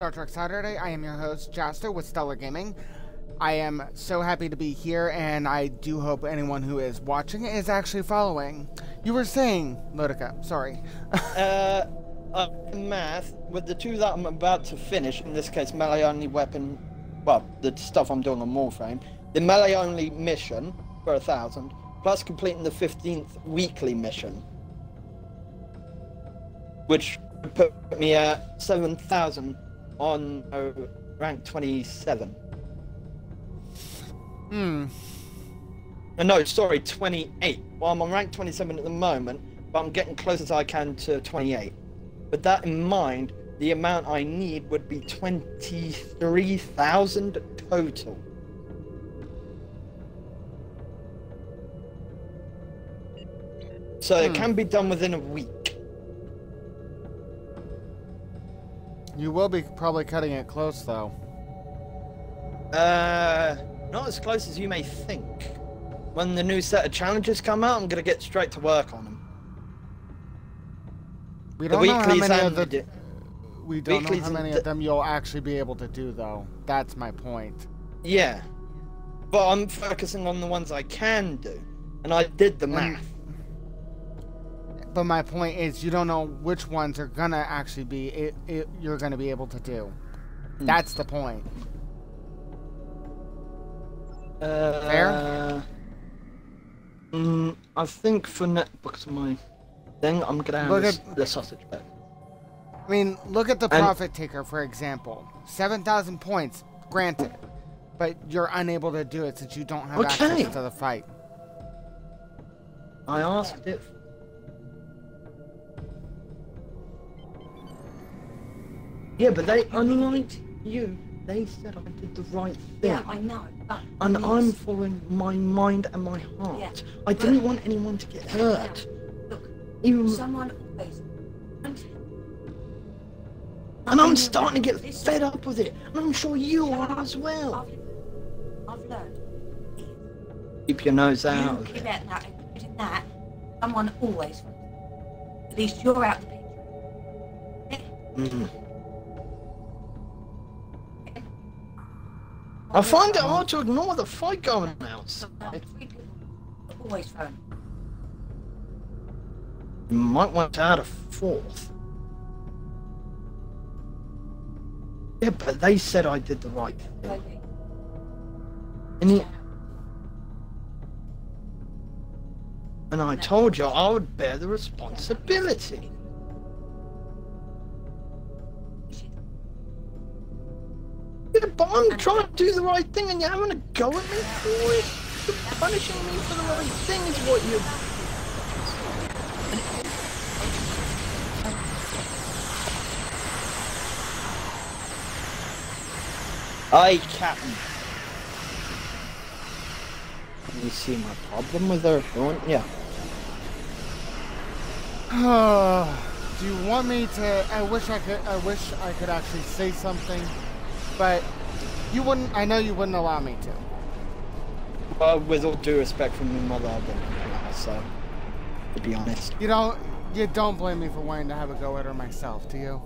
Star Trek Saturday. I am your host, Jaster with Stellar Gaming. I am so happy to be here, and I do hope anyone who is watching is actually following. You were saying, Lodica, sorry. Math, with the two that I'm about to finish, in this case, melee-only weapon, well, the stuff I'm doing on Warframe, the melee-only mission for 1,000, plus completing the 15th weekly mission, which would put me at 7,000 on rank 27. No, sorry, 28. Well, I'm on rank 27 at the moment, but I'm getting close as I can to 28. With that in mind, the amount I need would be 23,000 total. So it can be done within a week. You will be probably cutting it close, though. Not as close as you may think. When the new set of challenges come out, I'm gonna get straight to work on them. We don't know how many of the... We don't know how many of them you'll actually be able to do, though. That's my point. Yeah. But I'm focusing on the ones I can do. And I did the math. But my point is, you don't know which ones are gonna actually be you're gonna be able to do. That's the point. Fair? I think for because of my thing, I'm gonna have the sausage bag. I mean, look at the Profit Taker, for example. 7,000 points, granted, but you're unable to do it since you don't have access to the fight. I asked it. Yeah, but they, unlike you, they said I did the right thing. Yeah, I know. And I'm following my mind and my heart. Yeah, I didn't want anyone to get hurt. Look, even someone always... And I'm starting to get fed up with it. And I'm sure you are as well. I've learned. Keep your nose out. Keep out that. Someone always... At least you're out the picture. I find it hard to ignore the fight going outside. Always phone. You might want to add a fourth. Yeah, but they said I did the right thing. And I told you I would bear the responsibility. Yeah, but I'm trying to do the right thing and you're having a go at me for it. You're punishing me for the right thing is what you... Aye, Captain. You see my problem with her, don't you? Do you want me to... I wish I could actually say something. But you wouldn't. I know you wouldn't allow me to. Well, with all due respect from your mother, I didn't allow, so to be honest. You don't blame me for wanting to have a go at her myself, do you?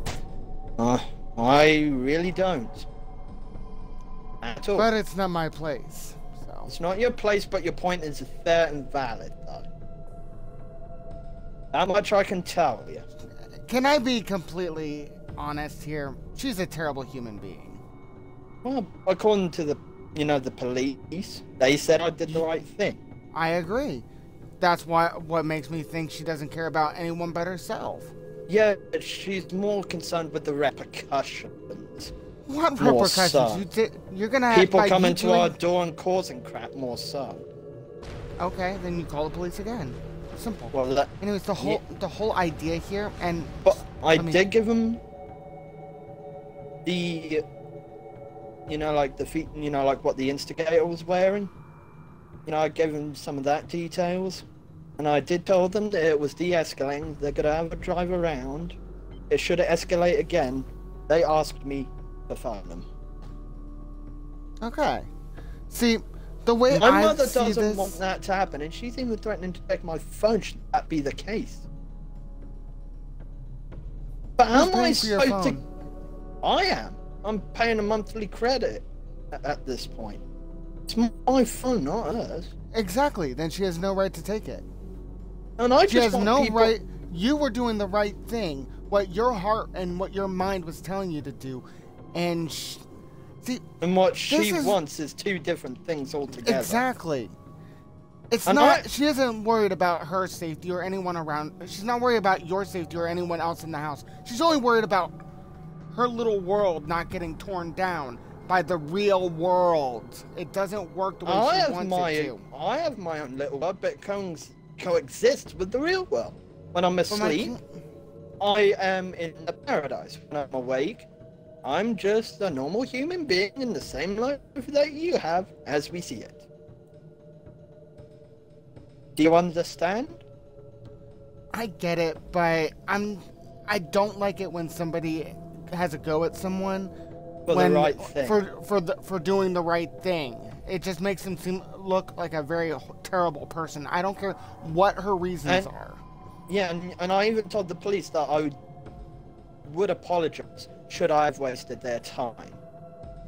I really don't. At all. But it's not my place. So it's not your place, but your point is fair and valid, though. How much I can tell you. Can I be completely honest here? She's a terrible human being. Well, according to the, the police, they said I did the right thing. I agree. That's what makes me think she doesn't care about anyone but herself. Yeah, but she's more concerned with the repercussions. What repercussions? So. You're gonna people coming to our door and causing crap more so. Okay, then you call the police again. Simple. Well, anyways, the whole idea here, and but I did give him the. Like the feet, like what the instigator was wearing. I gave them some of that details. And I did tell them that it was de-escalating. They're going to have a drive around. It should have escalated again. They asked me to phone them. Okay. See, the way my mother doesn't want that to happen, and she's even threatening to take my phone should that be the case. But how am I supposed to... I am. I'm paying a monthly credit at this point. It's my phone, not hers. Exactly. Then she has no right to take it. And I She just has want no people... right. You were doing the right thing. What your heart and what your mind was telling you to do. And see, And what she is- wants is two different things altogether. exactly. It's And not. She isn't worried about her safety or anyone around. She's not worried about your safety or anyone else in the house. She's only worried about her little world not getting torn down by the real world. It doesn't work the way she wants it to. I have my own little world, but it coexists with the real world. When I'm But my asleep, I am in the paradise. When I'm awake, I'm just a normal human being in the same life that you have as we see it. Do you understand? I get it, but I don't like it when somebody has a go at someone For the right thing. for doing the right thing. It just makes them look like a very terrible person. I don't care what her reasons are. Yeah, and I even told the police that I would apologize should I have wasted their time.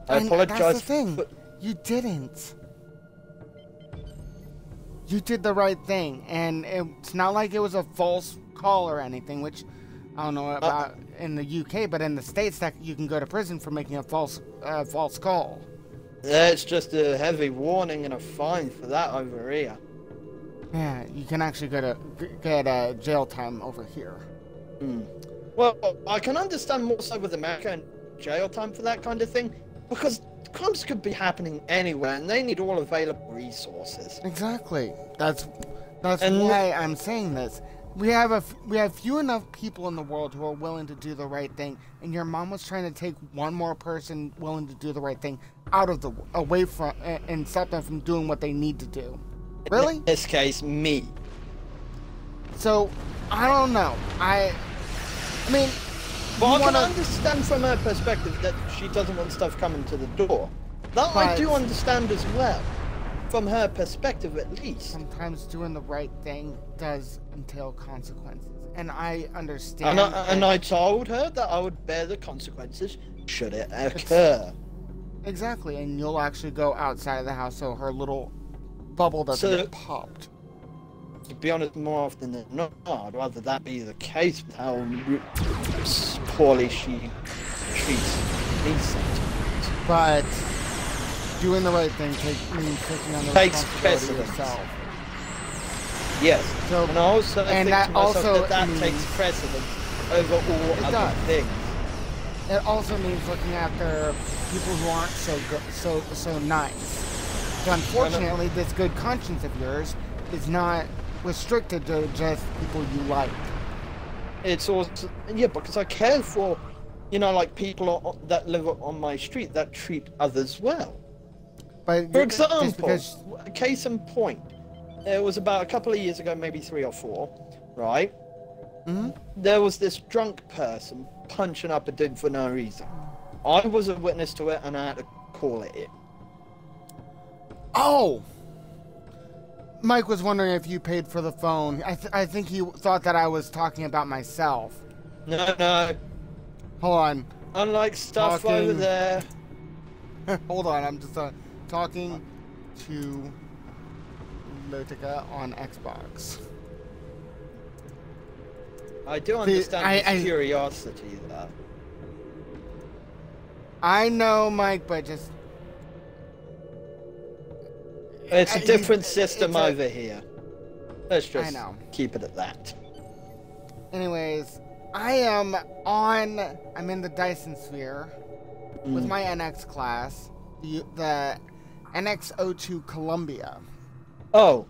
I And apologize. that's the thing. for- You didn't. You did the right thing, and it's not like it was a false call or anything, which I don't know about in the UK, but in the States that you can go to prison for making a false call. It's just a heavy warning and a fine for that over here. Yeah, you can actually get jail time over here. Well, I can understand more so with America and jail time for that kind of thing, because crimes could be happening anywhere, and they need all available resources. Exactly. That's And- why I'm saying this. We have few enough people in the world who are willing to do the right thing, and your mom was trying to take one more person willing to do the right thing away from and stop them from doing what they need to do. Really? In this case, me. So I don't know. I mean, But you I can wanna- understand from her perspective that she doesn't want stuff coming to the door. That I But- do understand as well. From her perspective, at least. sometimes doing the right thing does entail consequences, and I understand. And I told her that I would bear the consequences should it occur. Exactly, and you'll actually go outside of the house so her little bubble doesn't So- get popped. To be honest, more often than not, I'd rather that be the case with how poorly she treats me sometimes. But doing the right thing means taking on the Takes responsibility precedence. yourself. Yes, So, and I also think that to myself also that means- takes precedence over all It other does. things. it also means looking after people who aren't so good, so nice. So unfortunately, this good conscience of yours is not restricted to just people you like. It's also, yeah, because I care for, like people that live on my street that treat others well. But For just example, because case in point, it was about a couple of years ago, maybe 3 or 4, right? Mhm. There was this drunk person punching up a dude for no reason. I was a witness to it, and I had to call it in. Oh! Mike was wondering if you paid for the phone. I think he thought that I was talking about myself. No, Hold on. unlike stuff over Talking- there. Hold on. I'm just talking to Lotica on Xbox. I do understand I- his curiosity, though. I know, Mike, but just... It's a I- different system it's a- over here. Let's just know. keep it at that. Anyways, I'm in the Dyson Sphere with my NX class, the NX02 Columbia. Oh,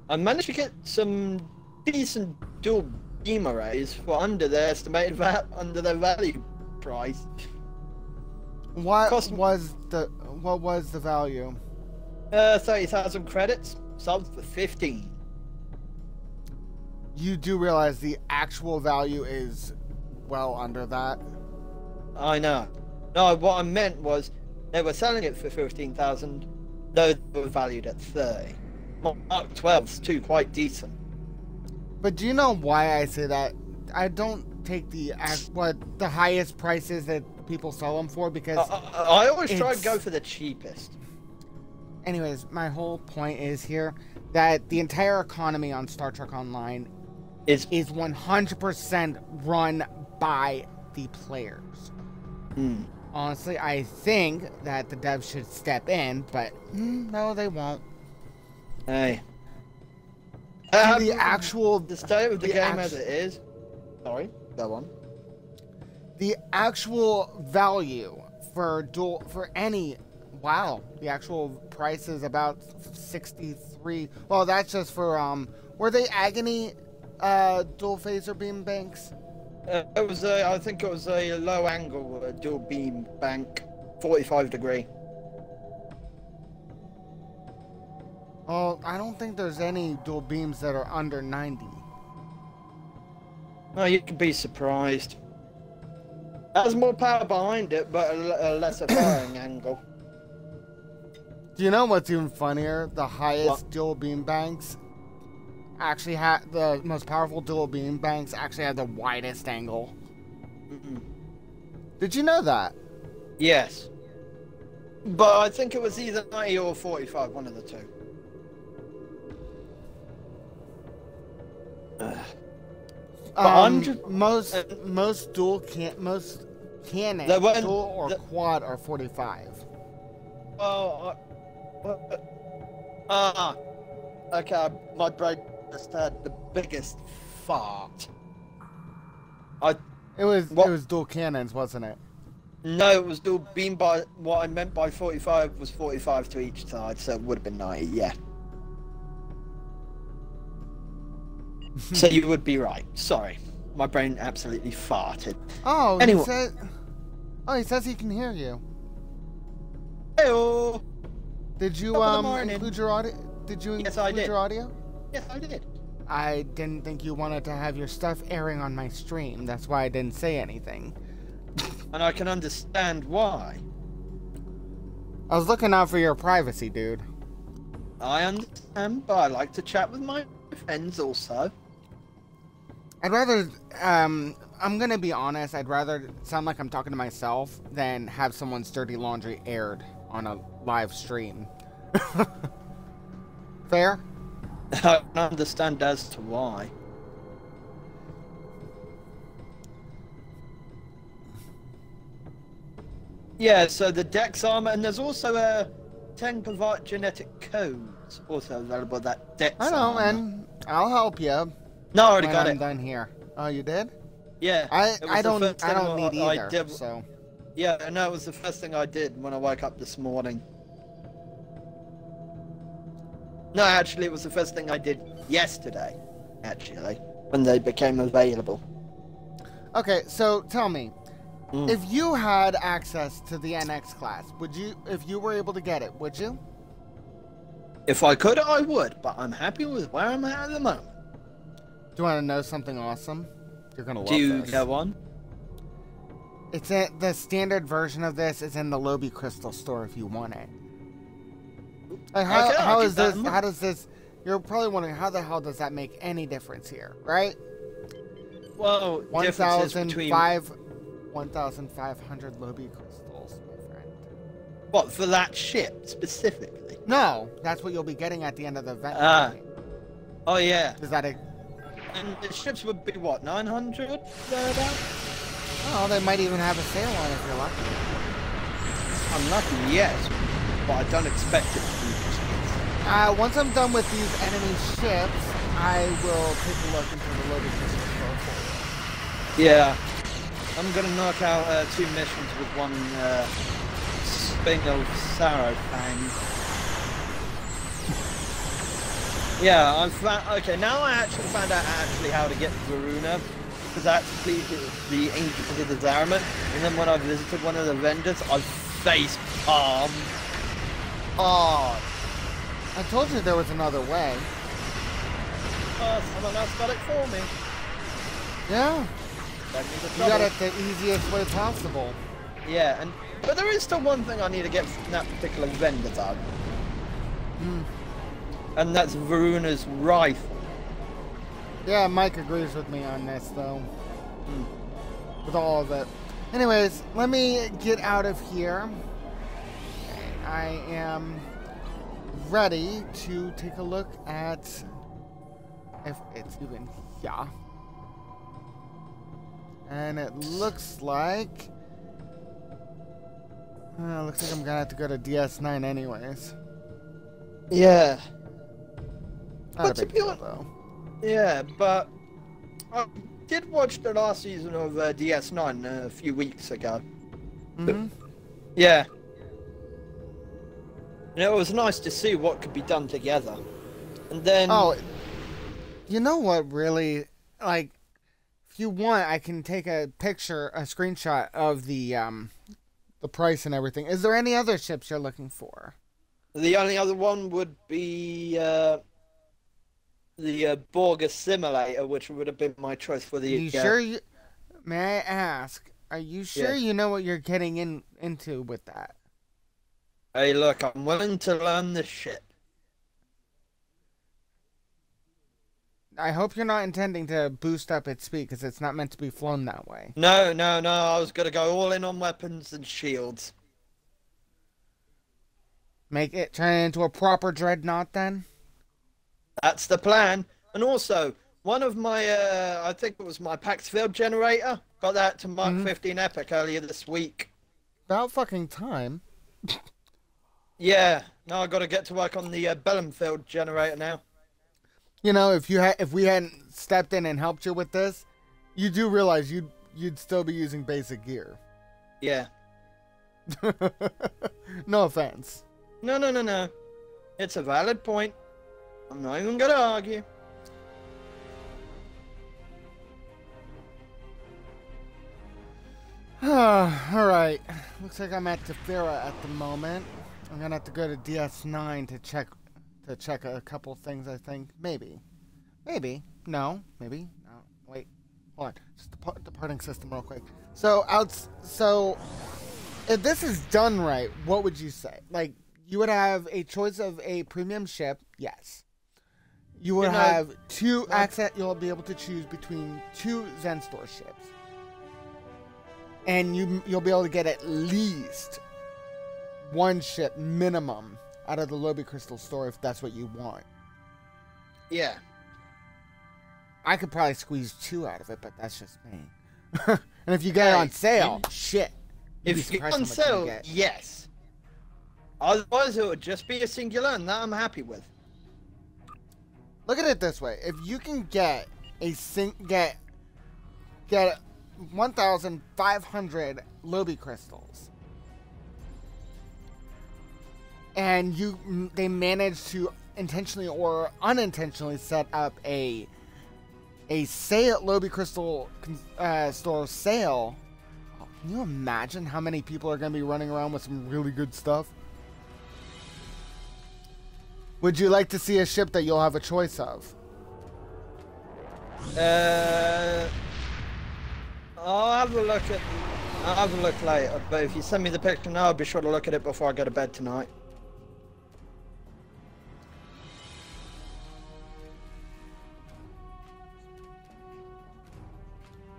I managed to get some decent dual beam arrays for under their estimated under their value price. What Cost- was the value? 30,000 credits, sold for 15. You do realize the actual value is well under that. I know. No, what I meant was they were selling it for 15,000, though they were valued at 30. Mark 12's too quite decent. But do you know why I say that? I don't take the highest prices that people sell them for because. I always try to go for the cheapest. Anyways, my whole point is here that the entire economy on Star Trek Online is 100% run by the players. Honestly, I think that the devs should step in, but no, they won't. Hey. The state of the game as it is. Sorry, go on. The actual value for any. Wow, the actual price is about 63. Well, that's just for were they Agony dual phaser beam banks? It was I think it was a low angle dual beam bank, 45 degree. Well, I don't think there's any dual beams that are under 90. No, you could be surprised. Has more power behind it, but a lesser firing angle. Do you know what's even funnier? The highest dual beam banks actually had the most powerful dual beam banks actually had the widest angle. Did you know that? Yes. But I think it was either 90 or 45, one of the two. Most cannon dual or quad are 45. Okay, my brain just had the biggest fart. It was dual cannons, wasn't it? No, it was dual beam. By what I meant by 45 was 45 to each side, so it would have been 90. Yeah. So you would be right. Sorry, my brain absolutely farted. Oh, anyway. He says he can hear you. Hey-o. Did you include your audio? Did you include your audio? Yes, I did. I didn't think you wanted to have your stuff airing on my stream. That's why I didn't say anything. And I can understand why. I was looking out for your privacy, dude. I understand, but I like to chat with my friends also. I'd rather, I'm gonna be honest, I'd rather sound like I'm talking to myself than have someone's dirty laundry aired on a live stream. Fair? I don't understand as to why. Yeah, so the Dex armor, and there's also a 10 Kovat genetic codes also available. That Dex I know, armor. man. I'll help you. No, I already got I'm it. done here. Oh, you did? Yeah. I don't need either. So. Yeah, no, it was the first thing I did when I woke up this morning. No, actually, it was the first thing I did yesterday. Actually, when they became available. Okay, so tell me, if you had access to the NX class, would you, if you were able to get it, would you? If I could, I would, but I'm happy with where I'm at the moment. Do you want to know something awesome? You're gonna love this. Do you this. go on? It's in the standard version of this is in the Lobby Crystal store if you want it. Like how is this? How does this? You're probably wondering how the hell does that make any difference here, right? Well, 1,500 Lobby crystals, my friend. What, for that ship specifically? No, that's what you'll be getting at the end of the event. Oh yeah. Is that a? And the ships would be what, 900 thereabouts? Oh, they might even have a sale on it if you're lucky. I'm lucky, yes, but I don't expect it to be. Once I'm done with these enemy ships, I will take a look into the Lobby crystal store for you. Yeah, I'm gonna knock out 2 missions with one Sping of Sarrowfang. Yeah, I found. Okay, now I actually found out how to get Varuna, because I actually completed the Angel of the Desirement, and then when I visited one of the vendors, I face palmed. Oh, I told you there was another way. Someone else got it for me. Yeah. You got it the easiest way possible. Yeah, but there is still one thing I need to get from that particular vendor, Doug. And that's Varuna's rifle. Yeah, Mike agrees with me on this, though. With all of it. Anyways, let me get out of here. I am ready to take a look at if it's even here. And it looks like I'm gonna have to go to DS9 anyways. Yeah. Not a But to big be deal, hon- though. Yeah, but I did watch the last season of DS9 a few weeks ago. Mm-hmm. Yeah. And it was nice to see what could be done together. And then... Oh, you know what really, like, if you want, I can take a screenshot of the price and everything. Is there any other ships you're looking for? The only other one would be the Borger Simulator, which would have been my choice for the... You sure you... May I ask, are you sure Yeah. you know what you're getting into with that? Hey, look, I'm willing to learn this shit. I hope you're not intending to boost up its speed, because it's not meant to be flown that way. No, I was gonna go all in on weapons and shields. Make it turn it into a proper dreadnought, then? That's the plan. And also, one of my, I think it was my Pax Field generator, got that to Mark 15 Epic earlier this week. About fucking time. Yeah, now I got to get to work on the Bellenfield generator now. You know, if we hadn't stepped in and helped you with this, you do realize you'd still be using basic gear. Yeah. No offense. No. It's a valid point. I'm not even gonna argue. Alright. Looks like I'm at Tefira at the moment. I'm gonna have to go to DS9 to check a couple things, I think. Maybe. No. Maybe. No. Wait. Hold on. Just the departing system real quick. So if this is done right, what would you say? Like, you would have a choice of a premium ship, yes. You would have you'll be able to choose between 2 Zenstor ships. And you'll be able to get at least 1 ship minimum out of the Lobby Crystal store if that's what you want. Yeah. I could probably squeeze 2 out of it, but that's just me. And if you get it on sale, shit. If you get on sale, yes. Otherwise, it would just be a singular, and that I'm happy with. Look at it this way: if you can get get 1,500 Lobby crystals, and they manage to intentionally or unintentionally set up a sale, Lobby crystal store sale. Can you imagine how many people are going to be running around with some really good stuff? Would you like to see a ship that you'll have a choice of? I'll have a look later, but if you send me the picture now, I'll be sure to look at it before I go to bed tonight.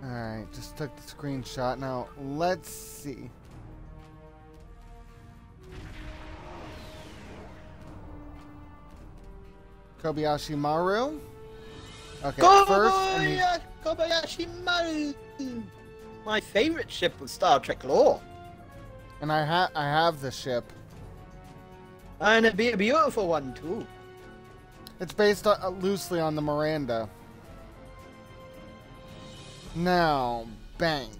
Alright, just took the screenshot. Now, let's see. Kobayashi Maru. Okay, first, Kobayashi Maru! My favorite ship was Star Trek lore. and I have the ship. And it'd be a beautiful one, too. It's based loosely on the Miranda. Now, bank.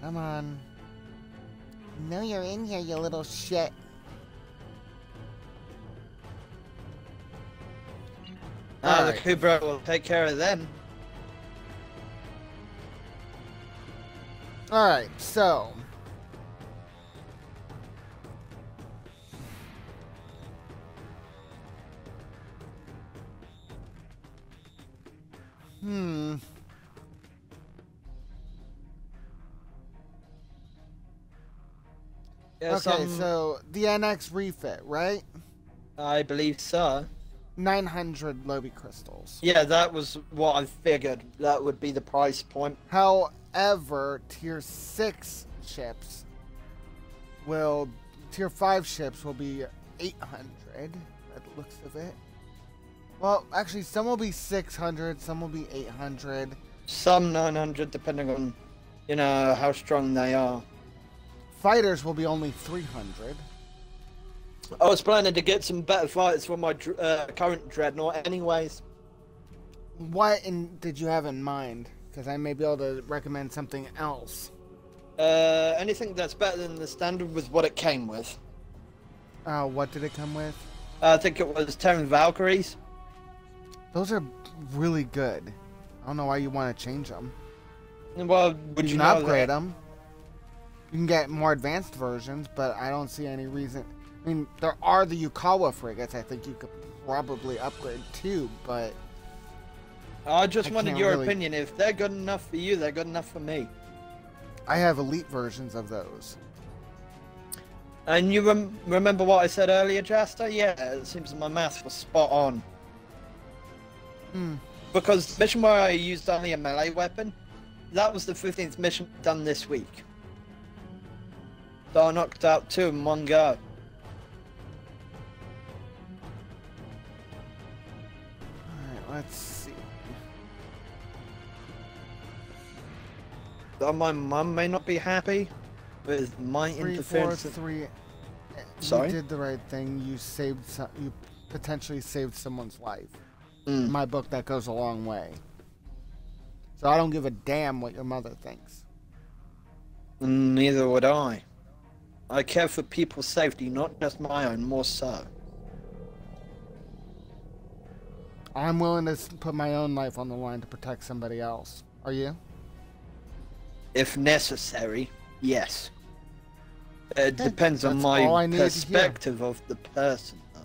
Come on. I know you're in here, you little shit. The Kubra will take care of them. Alright, so. Yes, Okay, so the NX refit, right? I believe so. 900 Lobby crystals. Yeah, that was what I figured. That would be the price point. How However, tier 6 ships will, tier 5 ships will be 800, by the looks of it. Well, actually, some will be 600, some will be 800. Some 900, depending on, you know, how strong they are. Fighters will be only 300. I was planning to get some better fighters for my current Dreadnought anyways. What did you have in mind? Because I may be able to recommend something else. Anything that's better than the standard was what it came with. What did it come with? I think it was Terran Valkyries. Those are really good. I don't know why you want to change them. Well, would You you can know upgrade that? them. You can get more advanced versions, but I don't see any reason. I mean, there are the Yukawa frigates I think you could probably upgrade too, but I just I wanted can't your really- opinion. If they're good enough for you, they're good enough for me. I have elite versions of those. And you remember what I said earlier, Jasta? Yeah, it seems my math was spot on. Hmm. Because the mission where I used only a melee weapon, that was the 15th mission done this week. So I knocked out 2 in one go. Alright, let's see. Though my mum may not be happy with my 3, 4, interference. 3. Sorry? You did the right thing. You saved some. You potentially saved someone's life. Mm. In my book, that goes a long way. So I don't give a damn what your mother thinks. Neither would I. I care for people's safety, not just my own, more so. I'm willing to put my own life on the line to protect somebody else. Are you? If necessary, yes. It depends on that's all I my needed to hear. perspective of the person, though.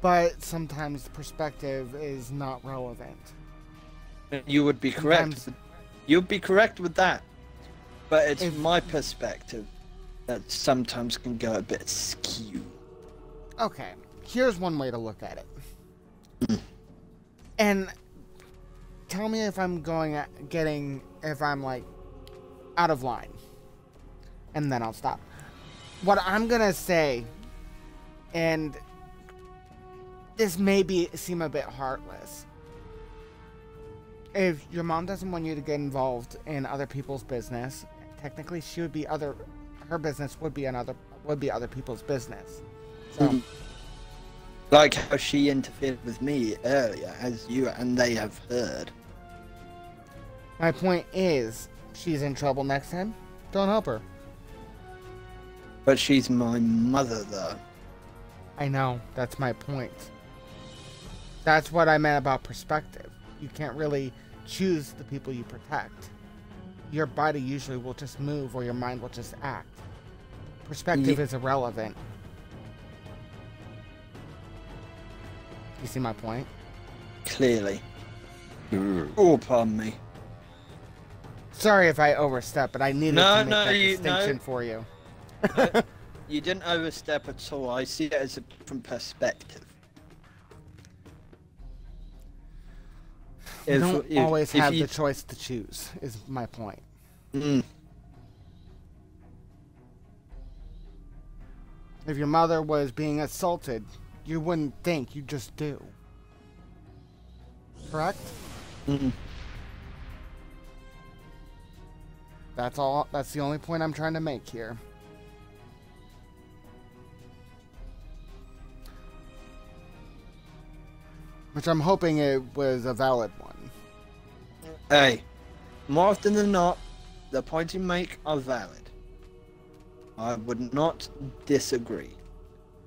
But sometimes the perspective is not relevant. You would be correct. Sometimes- You'd be correct with that. But it's If- my perspective that sometimes can go a bit skew. Okay, here's one way to look at it. And tell me if I'm if I'm like out of line. And then I'll stop. What I'm gonna say, and this may seem a bit heartless. If your mom doesn't want you to get involved in other people's business, technically she would be her business would be other people's business. So Mhm. Like how she interfered with me earlier, as you and they have heard. my point is, she's in trouble next time. Don't help her. But she's my mother, though. I know, that's my point. That's what I meant about perspective. You can't really choose the people you protect. Your body usually will just move or your mind will just act. Perspective Ye- is irrelevant. You see my point? Clearly. Oh, pardon me. Sorry if I overstepped, but I needed No, to make no, that you- distinction no. for you. You didn't overstep at all. I see it as a different perspective. You don't always if have you- the choice to choose, is my point. Mm, If your mother was being assaulted, you wouldn't think, you just do. Correct? mm. That's all. That's the only point I'm trying to make here. Which I'm hoping it was a valid one. Hey, more often than not, the points you make are valid. I would not disagree.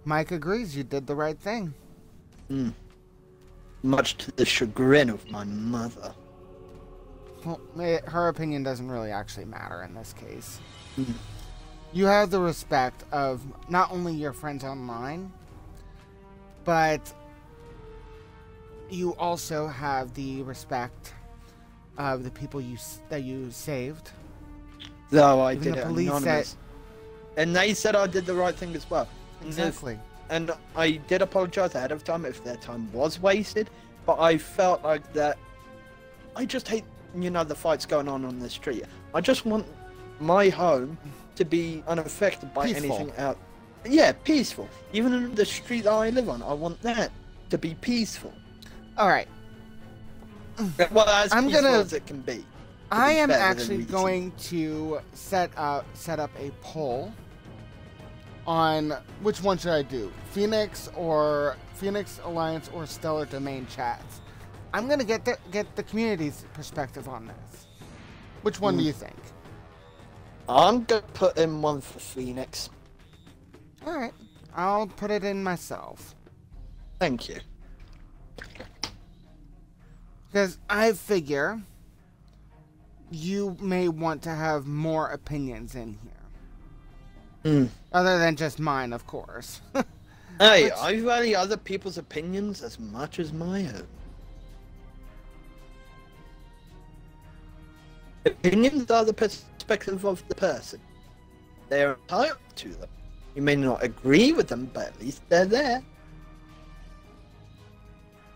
Mike agrees you did the right thing. Mm. Much to the chagrin of my mother. Well, her opinion doesn't really actually matter in this case. Mm. You have the respect of not only your friends online, but you also have the respect of the people that you saved. Though I Even did the it police anonymous. And they said I did the right thing as well. And if- Exactly. And I did apologize ahead of time if their time was wasted, but I felt like that. I just hate the fights going on the street. I just want my home to be unaffected by Peaceful. anything out. Yeah, peaceful. Even in the street that I live on, I want that to be peaceful. All right. Well, as I'm peaceful gonna- as it can be. I am better than actually reason. going to set up a poll on which one should I do, Phoenix Alliance or Stellar Domain chats. I'm gonna get the community's perspective on this. Which one do you think? I'm gonna put in one for Phoenix. All right, I'll put it in myself Thank you. because I figure you may want to have more opinions in here, other than just mine, of course. Hey, Which- I value other people's opinions as much as my own. Opinions are the perspective of the person. They are entitled to them. You may not agree with them, but at least they're there.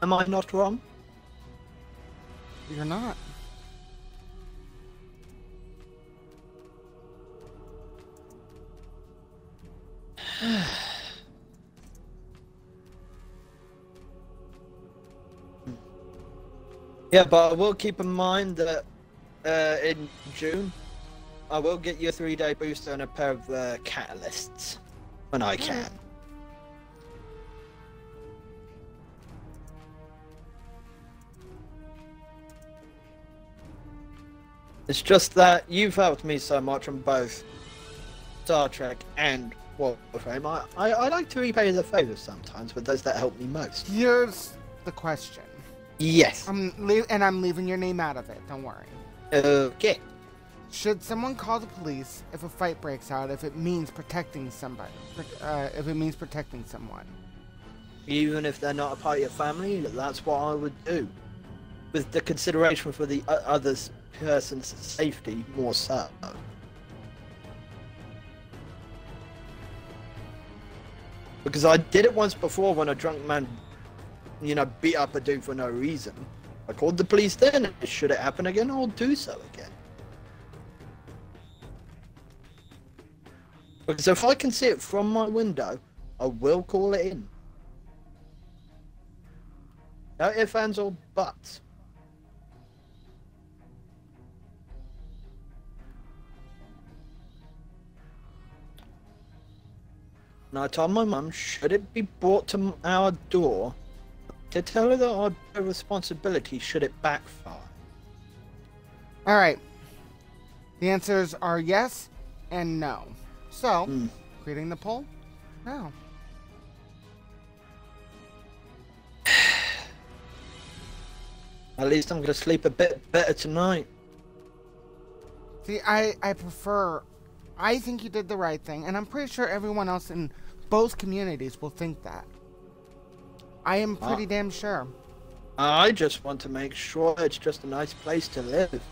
Am I not wrong? You're not. Yeah, but I will keep in mind that in June, I will get you a 3-day booster and a pair of catalysts when I can. It's just that you've helped me so much on both Star Trek and Warframe. I like to repay the favors sometimes with those that help me most. Here's the question. Yes. I'm leaving your name out of it. Don't worry. Okay. Should someone call the police if a fight breaks out? If it means protecting somebody? If it means protecting someone? Even if they're not a part of your family, that's what I would do. With the consideration for the other person's safety more so. Because I did it once before when a drunk man, beat up a dude for no reason. I called the police then, and should it happen again, I'll do so again. Because if I can see it from my window, I will call it in. No ifs, ands, or buts. And I told my mum, should it be brought to our door, to tell her that I'd bear responsibility should it backfire. All right. The answers are yes and no. So, creating the poll now. At least I'm gonna sleep a bit better tonight. See, I think you did the right thing, and I'm pretty sure everyone else in both communities will think that. I am pretty damn sure. I just want to make sure it's just a nice place to live.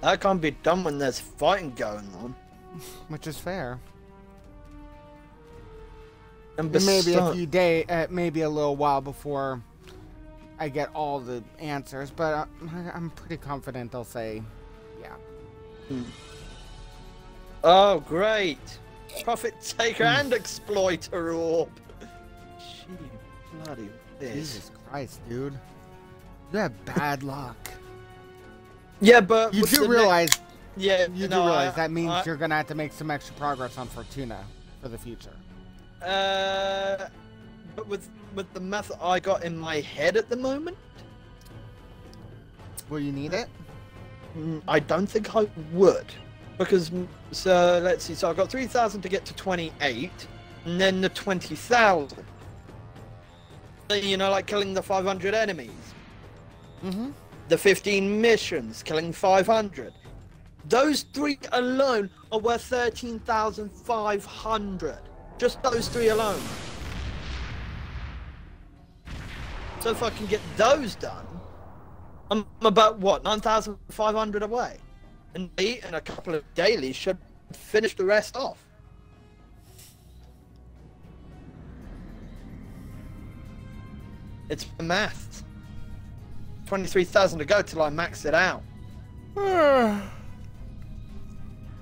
That can't be done when there's fighting going on. Which is fair. And Maybe a besi- few days, maybe a little while before I get all the answers, but I'm pretty confident they'll say, yeah. Oh, great! Profit taker and exploiter orb. Gee, bloody this. Jesus Christ, dude. You have bad luck. Yeah, but You with do the realize yeah, you no, do realize I- that means I- you're gonna have to make some extra progress on Fortuna for the future. But with the method I got in my head at the moment, Will you need it? I don't think I would. Because, so, let's see, so I got 3,000 to get to 28, and then the 20,000. Like killing the 500 enemies. Mm-hmm. The 15 missions, killing 500. Those 3 alone are worth 13,500. Just those 3 alone. So if I can get those done, I'm about, what, 9,500 away? And me and a couple of dailies should finish the rest off. It's math. 23,000 to go till I max it out. Might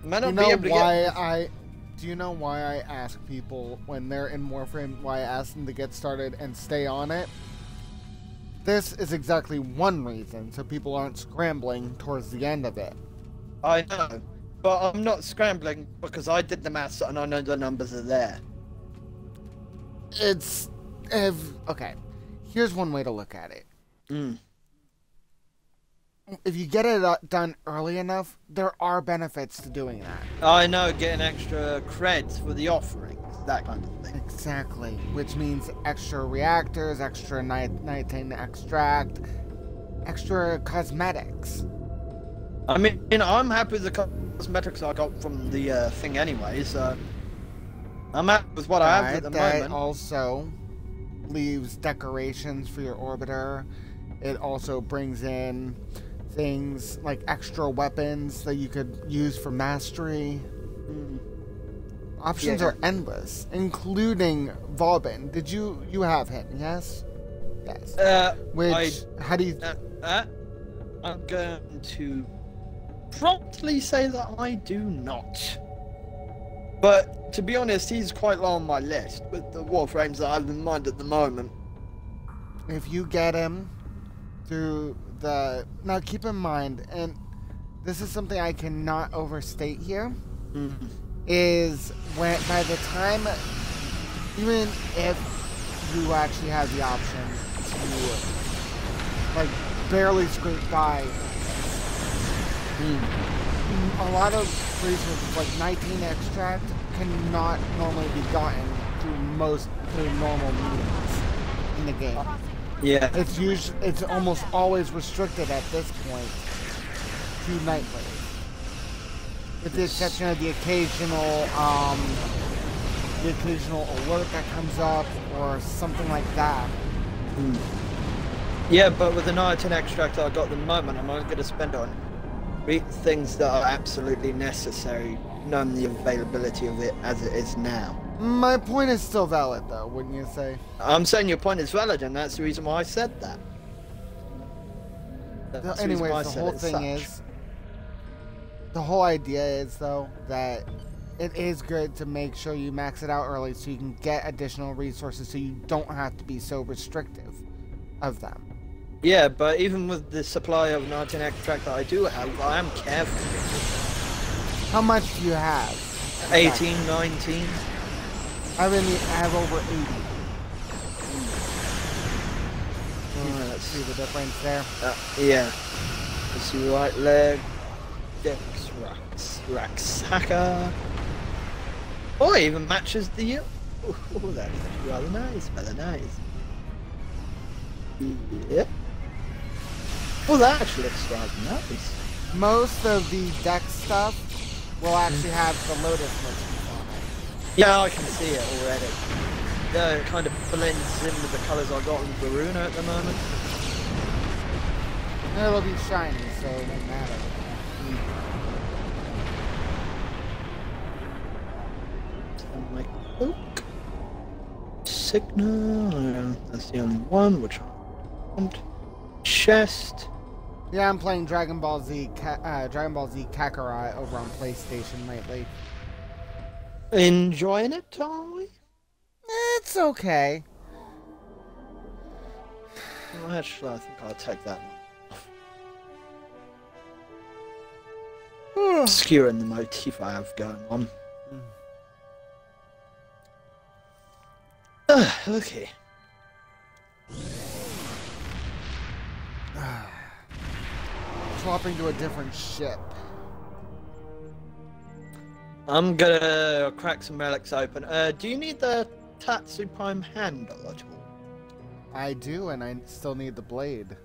You not be know able to why get... I? Do you know why I ask people when they're in Warframe? Why I ask them to get started and stay on it? This is exactly one reason, so people aren't scrambling towards the end of it. I know, but I'm not scrambling because I did the maths and I know the numbers are there. It's okay. Here's one way to look at it. If you get it done early enough, there are benefits to doing that. I know, getting extra creds for the offerings, that kind of thing. Exactly, which means extra reactors, extra nighttime extract, extra cosmetics. I mean, I'm happy with the cosmetics I got from the thing anyway, so I'm happy with what I have at the that moment. also leaves decorations for your orbiter. It also brings in things like extra weapons that you could use for mastery. Options are endless, including Vauban. Did you have him? Yes. Yes. How do you? I'm going to promptly say that I do not. But to be honest, he's quite low on my list with the Warframes that I have in mind at the moment. If you get him through the... Now keep in mind, and this is something I cannot overstate here, is when by the time, even if you actually have the option to like barely scrape by, a lot of resources like 19 extract cannot normally be gotten through normal means in the game. Yeah. It's almost always restricted at this point to nightly, with the exception of the occasional alert that comes up or something like that. Yeah, but with the nitrogen extract I got at the moment, I'm only going to spend on things that are absolutely necessary, knowing the availability of it as it is now. My point is still valid, though, wouldn't you say? I'm saying your point is valid, and that's the reason why I said that. Anyways, the whole thing is, the whole idea is, though, that it is good to make sure you max it out early so you can get additional resources so you don't have to be so restrictive of them. Yeah, but even with the supply of nitrogen extract that I do have, I am careful. How much do you have? 18, 19. I have over 80. Let's see the difference there. Yeah. Let's see, right leg, Dex, Raxaka. Oh, it even matches the... Oh, that's rather nice, rather nice. Yep. Oh, that actually looks rather nice. Most of the Dex stuff will actually have the Lotus motif on it. Yeah, I can see it already. Yeah, it kind of blends in with the colours I got in Varuna at the moment. It'll be shiny, so it won't matter. Like oak. Signal, that's the only one which I want. Chest. Yeah, I'm playing Dragon Ball Z Kakarot over on PlayStation lately. Enjoying it, Tommy? It's okay. Well, actually, I think I'll take that one. Skewing the motif I have going on. Okay. Swapping to a different ship. I'm gonna crack some relics open. Do you need the Tatsu Prime handle at all? I do, and I still need the blade.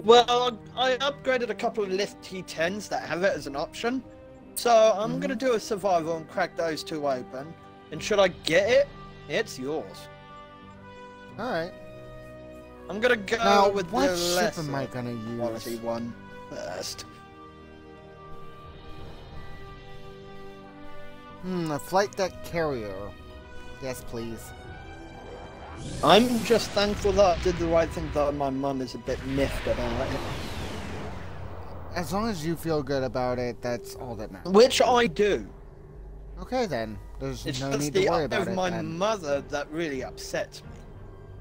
Well, I upgraded a couple of Lift T10s that have it as an option. So I'm gonna do a survival and crack those two open. And should I get it, it's yours. Alright. I'm gonna go Now, with what the ship lesser am I gonna use? quality one first. A flight deck carrier. Yes, please. I'm just thankful that I did the right thing, that my mum is a bit miffed about it. As long as you feel good about it, that's all that matters. Which I do. Okay, then. There's It's no just need the to worry idea about of it, my then. mother that really upsets me.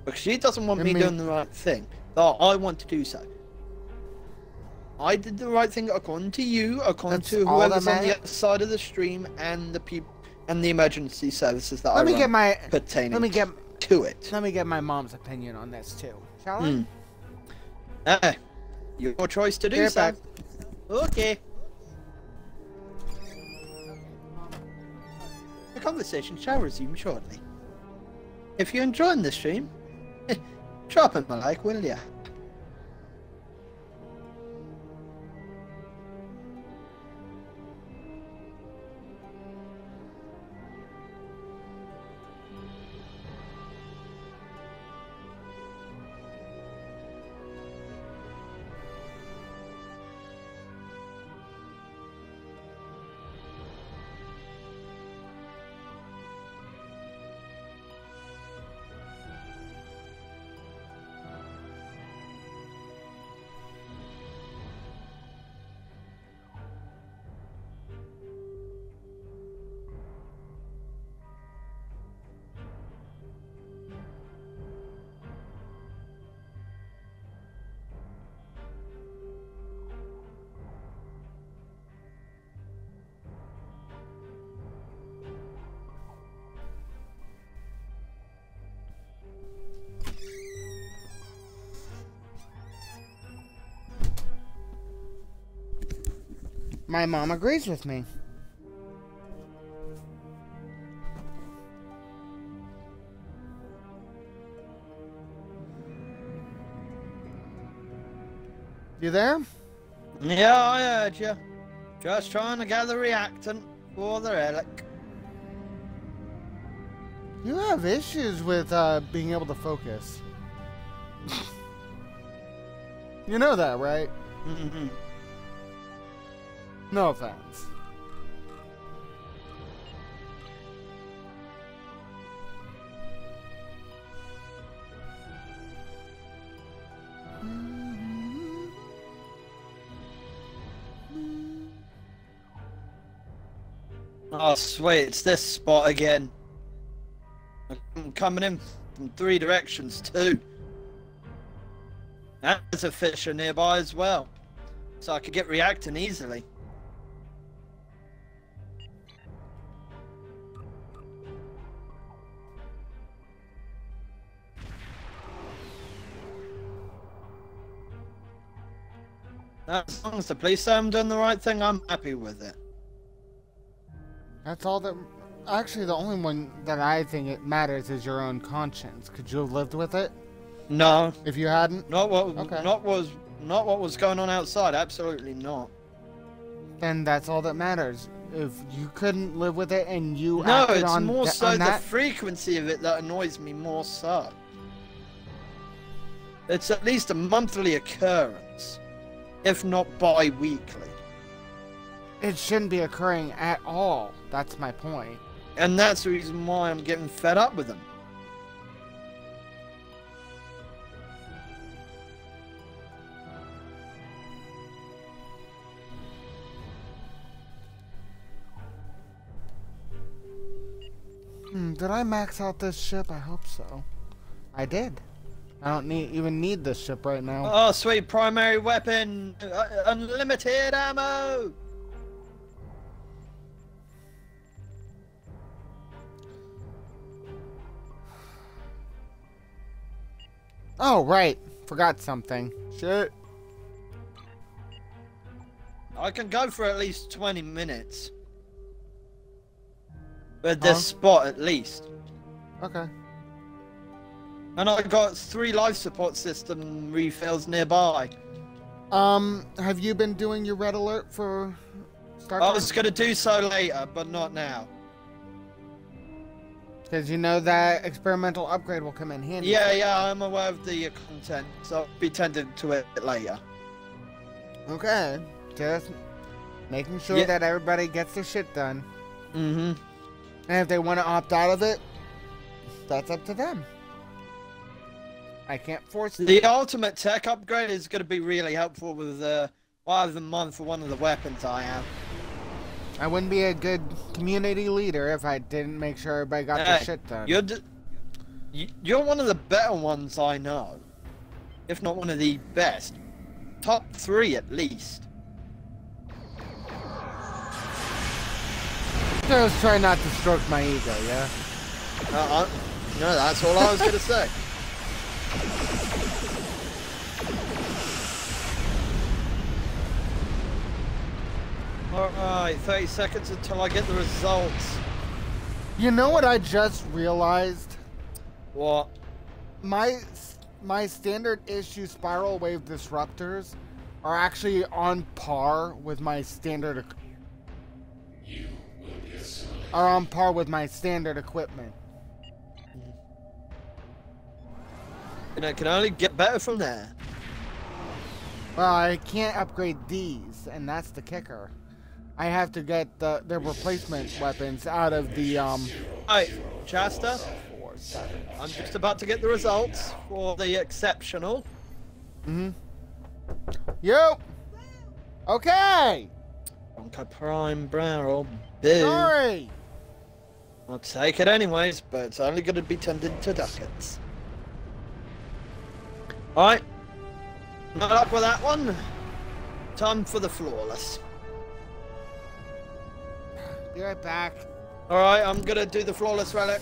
Because she doesn't want I me mean- doing the right thing, though I want to do so. I did the right thing according to you, according That's to all that whoever's on the matters. other side of the stream, and the people and the emergency services that I Let me run get my pertaining let me get to it. let me get my mom's opinion on this too. Shall I? Your choice to do Get so. back. Okay. The conversation shall resume shortly. If you're enjoying the stream, drop him a like, will ya? My mom agrees with me. You there? Yeah, I heard you. Just trying to gather reactant for the relic. You have issues with being able to focus. You know that, right? Mm-hmm. No offense. Oh, sweet, it's this spot again. I'm coming in from 3 directions, too. There's a fisher nearby as well, so I could get reacting easily. As long as the police say I'm doing the right thing, I'm happy with it. That's all that... Actually, the only one that I think it matters is your own conscience. Could you have lived with it No, if you hadn't? not what Okay. not what was going on outside. Absolutely not. Then that's all that matters. If you couldn't live with it and you No, acted it's on, more th- so on the that, frequency of it that annoys me more so. It's at least a monthly occurrence, if not bi-weekly. it shouldn't be occurring at all. That's my point. And that's the reason why I'm getting fed up with them. Did I max out this ship? I hope so. I did. I don't even need this ship right now. Oh, sweet primary weapon! Unlimited ammo! Oh, right. Forgot something. Shit. I can go for at least 20 minutes. With this Huh? spot, at least. Okay. And I got 3 life support system refills nearby. Have you been doing your red alert for Star I was gonna do so later, but not now. Because you know that experimental upgrade will come in handy. Yeah, I'm aware of the content, so I'll be tending to it later. Okay. Just making sure Yeah. that everybody gets their shit done. Mm-hmm. And if they want to opt out of it, that's up to them. I can't force them. The ultimate tech upgrade is going to be really helpful with I have in mind for one of the weapons I have. I wouldn't be a good community leader if I didn't make sure everybody got their shit done. You're one of the better ones I know. If not one of the best. Top 3 at least. Just try not to stroke my ego, yeah? No, that's all I was going to say. Alright, 30 seconds until I get the results. You know what I just realized? What? My standard issue spiral wave disruptors are actually on par with my standard equipment. And it can only get better from there. Well, I can't upgrade these, and that's the kicker. I have to get the replacement weapons out of the Hey, Chester. I'm just about to get the results for the exceptional. Yo. Okay. Bronco Prime Barrel. Boo. Sorry. I'll take it anyways, but it's only going to be turned into ducats. Alright. Not up with that one. Time for the flawless. Be right back. Alright, I'm going to do the flawless relic.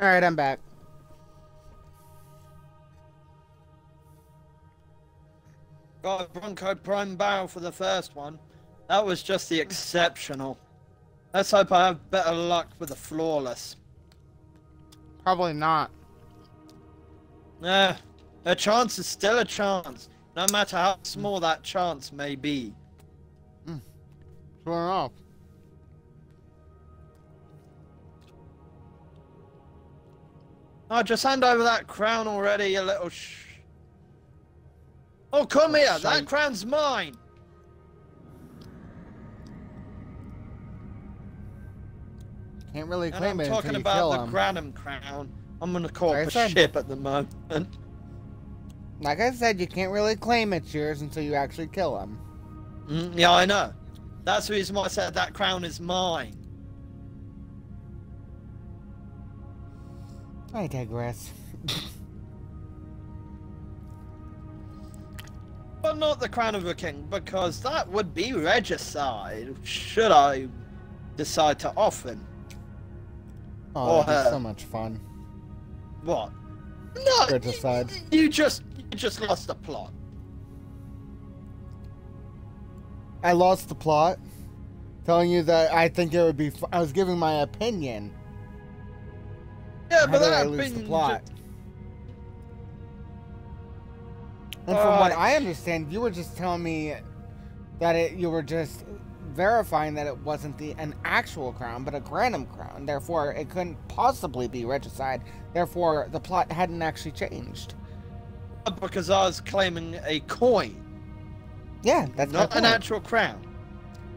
Alright, I'm back. Got a Bronco Prime Barrel for the first one. That was just the exceptional. Let's hope I have better luck with the flawless. Probably not. A chance is still a chance, no matter how small that chance may be. Sure enough. Oh, just hand over that crown already, you little Oh, come here! shite. That crown's mine! Can't really And claim I'm it until talking you about kill the him. Granum crown. I'm gonna call Like it I for said. ship at the moment. Like I said, you can't really claim it's yours until you actually kill him. Yeah, I know. That's the reason why I said that crown is mine. I digress. But not the crown of a king, because that would be regicide, should I decide to offer him. Oh, Or that'd be her. so much fun. What? No, Regicide. you just lost the plot. I lost the plot. Telling you that I think it would be. I was giving my opinion. Yeah, How but did I that lose the opinion plot? just- And from what Alright. I understand, you were just telling me that you were just verifying that it wasn't an actual crown, but a Granum crown. Therefore, it couldn't possibly be regicide. Therefore, the plot hadn't actually changed. Because I was claiming a coin, Yeah, that's my not an point. actual crown.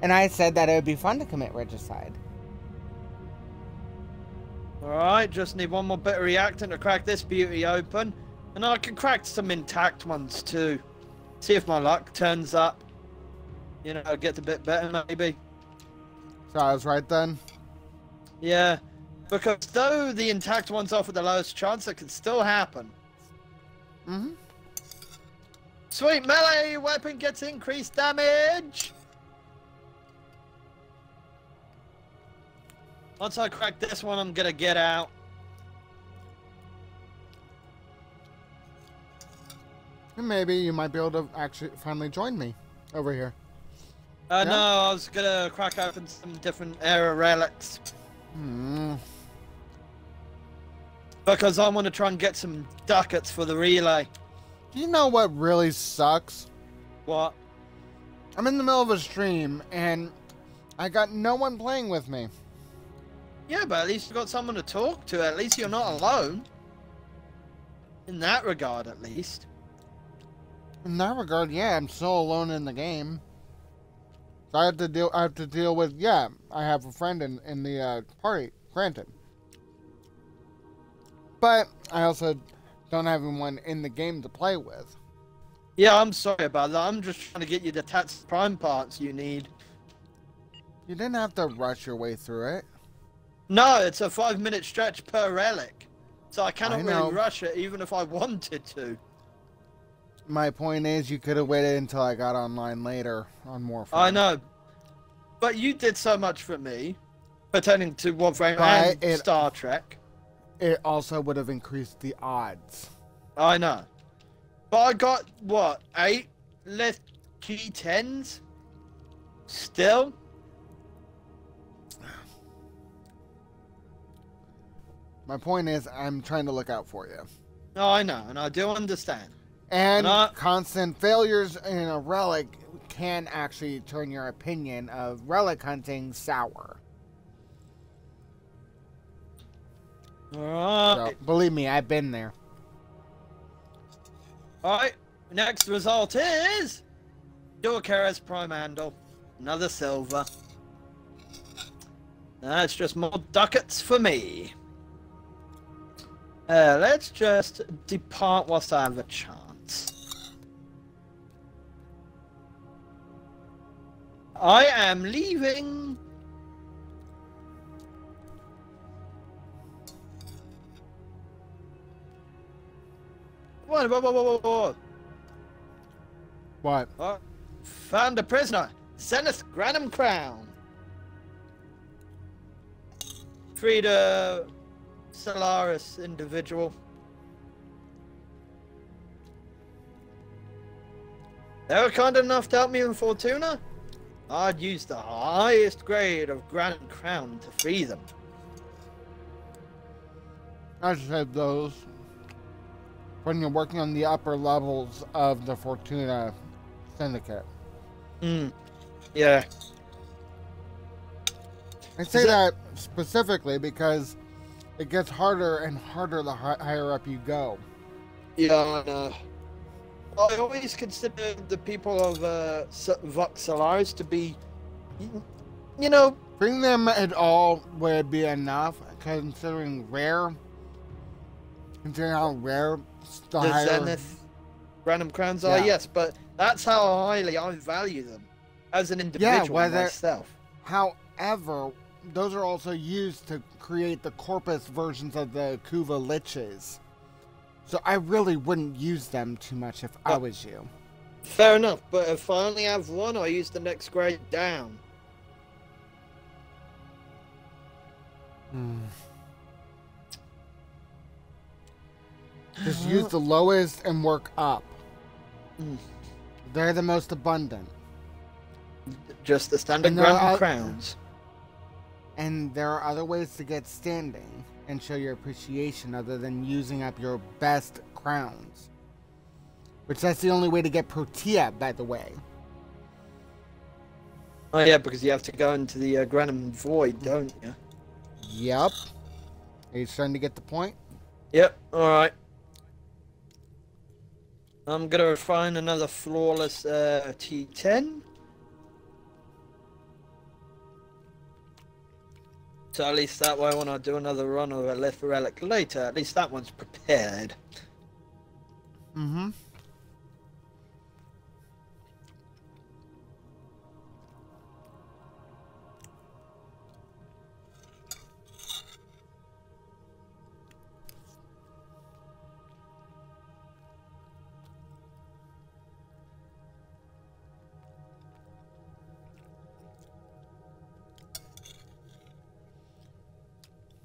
And I said that it would be fun to commit regicide. Alright, just need one more bit of reactant to crack this beauty open. And I can crack some intact ones too. See if my luck turns up. You know, get a bit better maybe. So I was right then. Yeah, because though the intact ones offer the lowest chance, it can still happen. Mm-hmm. Sweet melee weapon gets increased damage. Once I crack this one, I'm gonna get out. Maybe you might be able to actually finally join me over here. No, I was gonna crack open some different era relics. Because I want to try and get some ducats for the relay. Do you know what really sucks? What? I'm in the middle of a stream, and I got no one playing with me. Yeah, but at least you got someone to talk to. At least you're not alone. In that regard, at least. In that regard, yeah, I'm still alone in the game. So I have to deal with, yeah, I have a friend in the party, granted. But I also don't have anyone in the game to play with. Yeah, I'm sorry about that. I'm just trying to get you the Tats Prime parts you need. You didn't have to rush your way through it. No, it's a 5-minute stretch per relic. So I cannot I know. really rush it even if I wanted to. My point is, you could have waited until I got online later on Warframe. I know. But you did so much for me, pertaining to Warframe and Star Trek. It also would have increased the odds. I know. But I got, what, 8 left key 10s? Still? My point is, I'm trying to look out for you. No, I know, and I do understand. And constant failures in a relic can actually turn your opinion of relic hunting sour. Alright. So, believe me, I've been there. Alright, next result is Duacaris Prime Handle. Another silver. That's just more ducats for me. Let's just depart whilst I have a chance. I am leaving. Whoa. What? Oh, found a prisoner. Zenith Granum Crown. Freed a Solaris individual. They were kind enough to help me in Fortuna. I'd use the highest grade of Granum Crown to free them. I said those when you're working on the upper levels of the Fortuna Syndicate. Yeah. I say that specifically because it gets harder and harder the higher up you go. Yeah, I know. I always consider the people of Vox Solaris to be, you know... Bring them at all would be enough, considering how rare the higher... Zenith Granum Crowns are, yes, but that's how highly I value them as an individual myself. However, those are also used to create the Corpus versions of the Kuva Liches. So I really wouldn't use them too much if I was you. Fair enough, but if I only have one, I use the next grade down. Just use the lowest and work up. They're the most abundant. Just the standard Granum Crowns. And there are other ways to get standing and show your appreciation other than using up your best crowns. Which that's the only way to get Protea, by the way. Oh yeah, because you have to go into the Granum Void, don't you? Yep. Are you starting to get the point? Yep, alright. I'm gonna find another flawless T10. So at least that way when I do another run of a Lith Relic later, at least that one's prepared. Mm-hmm.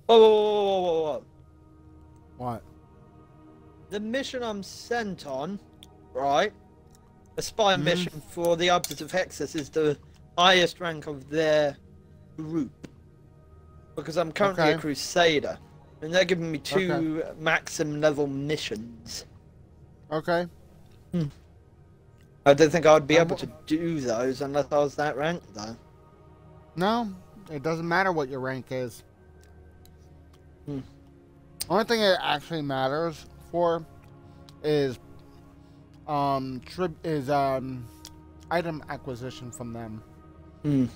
Whoa. What? The mission I'm sent on right? A spy mission for the Arbiters of Hexus is the highest rank of their group. Because I'm currently a Okay. Crusader. And they're giving me two Okay. maximum level missions. Okay. I don't think I would be able to do those unless I was that ranked, though. No, it doesn't matter what your rank is. Hmm. Only thing it actually matters for is item acquisition from them. Hmm.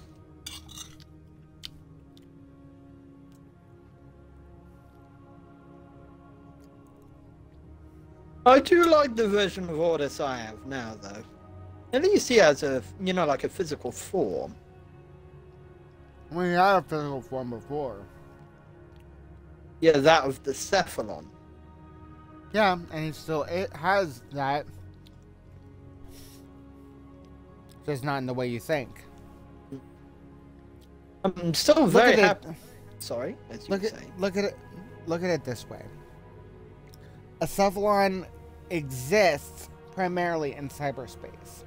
I do like the version of Ordis I have now, though. At least he has a, like a physical form. We had a physical form before. Yeah, that of the Cephalon. Yeah, and it has that. Just not in the way you think. I'm still Look very at it. happy. Sorry, as you were saying. Look at it this way. A Cephalon exists primarily in cyberspace.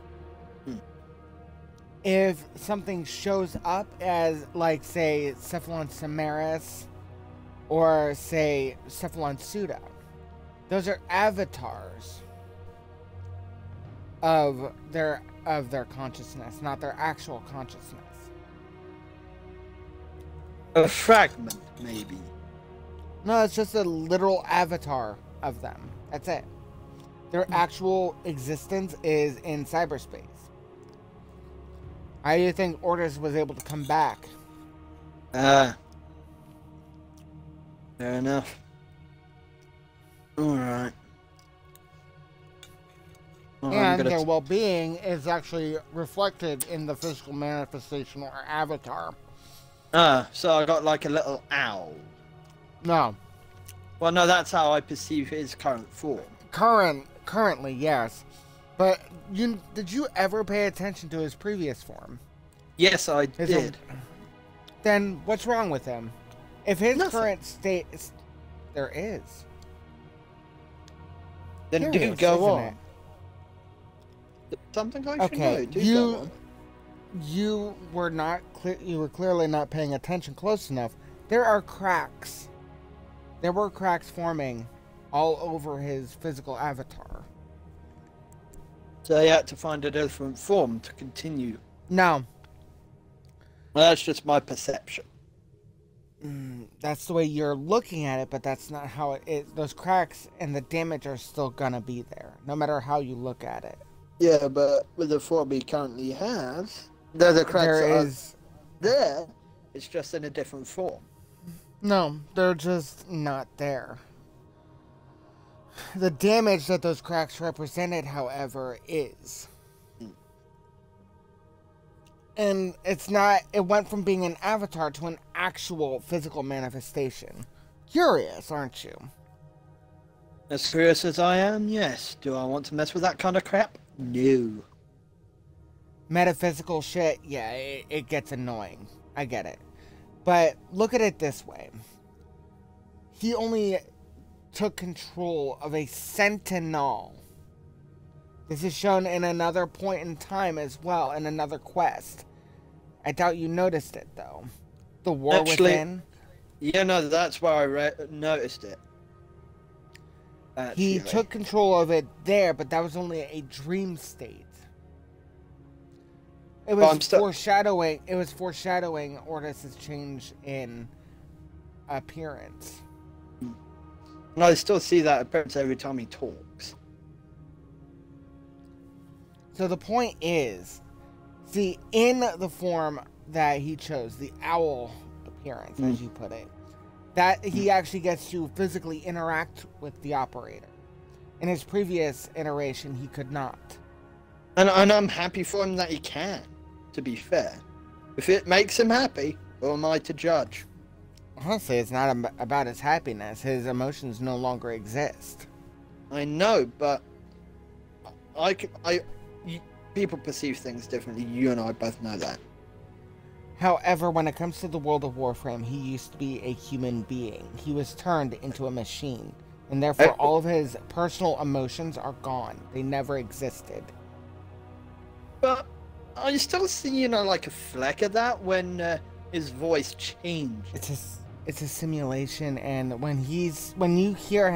If something shows up as, like, say, Cephalon Samaris, or say Cephalon Suda, those are avatars of their consciousness, not their actual consciousness. A fragment, maybe. No, it's just a literal avatar of them. That's it. Their actual existence is in cyberspace. How do you think Ordis was able to come back? Fair enough. Alright. Well, And their well-being is actually reflected in the physical manifestation or avatar. So I got like a little owl. No. Well, no, that's how I perceive his current form. Currently, yes. But did you ever pay attention to his previous form? Yes, I His did. Then what's wrong with him? If his Nothing. current state is... There is. Then Curious, do go isn't on. it? Something I should Okay, know. Do go on. You were clearly not paying attention close enough. There are cracks. There were cracks forming all over his physical avatar. So he had to find a different form to continue. No, Well, that's just my perception. that's the way you're looking at it, but that's not how it is. Those cracks and the damage are still gonna be there, no matter how you look at it. Yeah, but with the form he currently has, the cracks There are is... there. It's just in a different form. No, they're just not there. The damage that those cracks represented, however, is. And it's not... It went from being an avatar to an actual physical manifestation. Curious, aren't you? As curious as I am, yes. Do I want to mess with that kind of crap? No. Metaphysical shit, yeah, it gets annoying. I get it. But look at it this way. He only took control of a sentinel. This is shown in another point in time as well, in another quest. I doubt you noticed it, though. The War Actually, Within. Yeah, no, that's where I noticed it. He Actually. took control of it there, but that was only a dream state. It was foreshadowing. It was foreshadowing Ordis's change in appearance. And I still see that appearance every time he talks. So the point is, see, in the form that he chose, the owl appearance, as you put it, that he actually gets to physically interact with the operator. In his previous iteration, he could not. And I'm happy for him that he can, to be fair. If it makes him happy, who am I to judge? Honestly, it's not about his happiness. His emotions no longer exist. I know, but people perceive things differently. You and I both know that. However, when it comes to the world of Warframe, he used to be a human being. He was turned into a machine And therefore, all of his personal emotions are gone. They never existed. But I still see, like a fleck of that when his voice changed. It's a simulation, and when you hear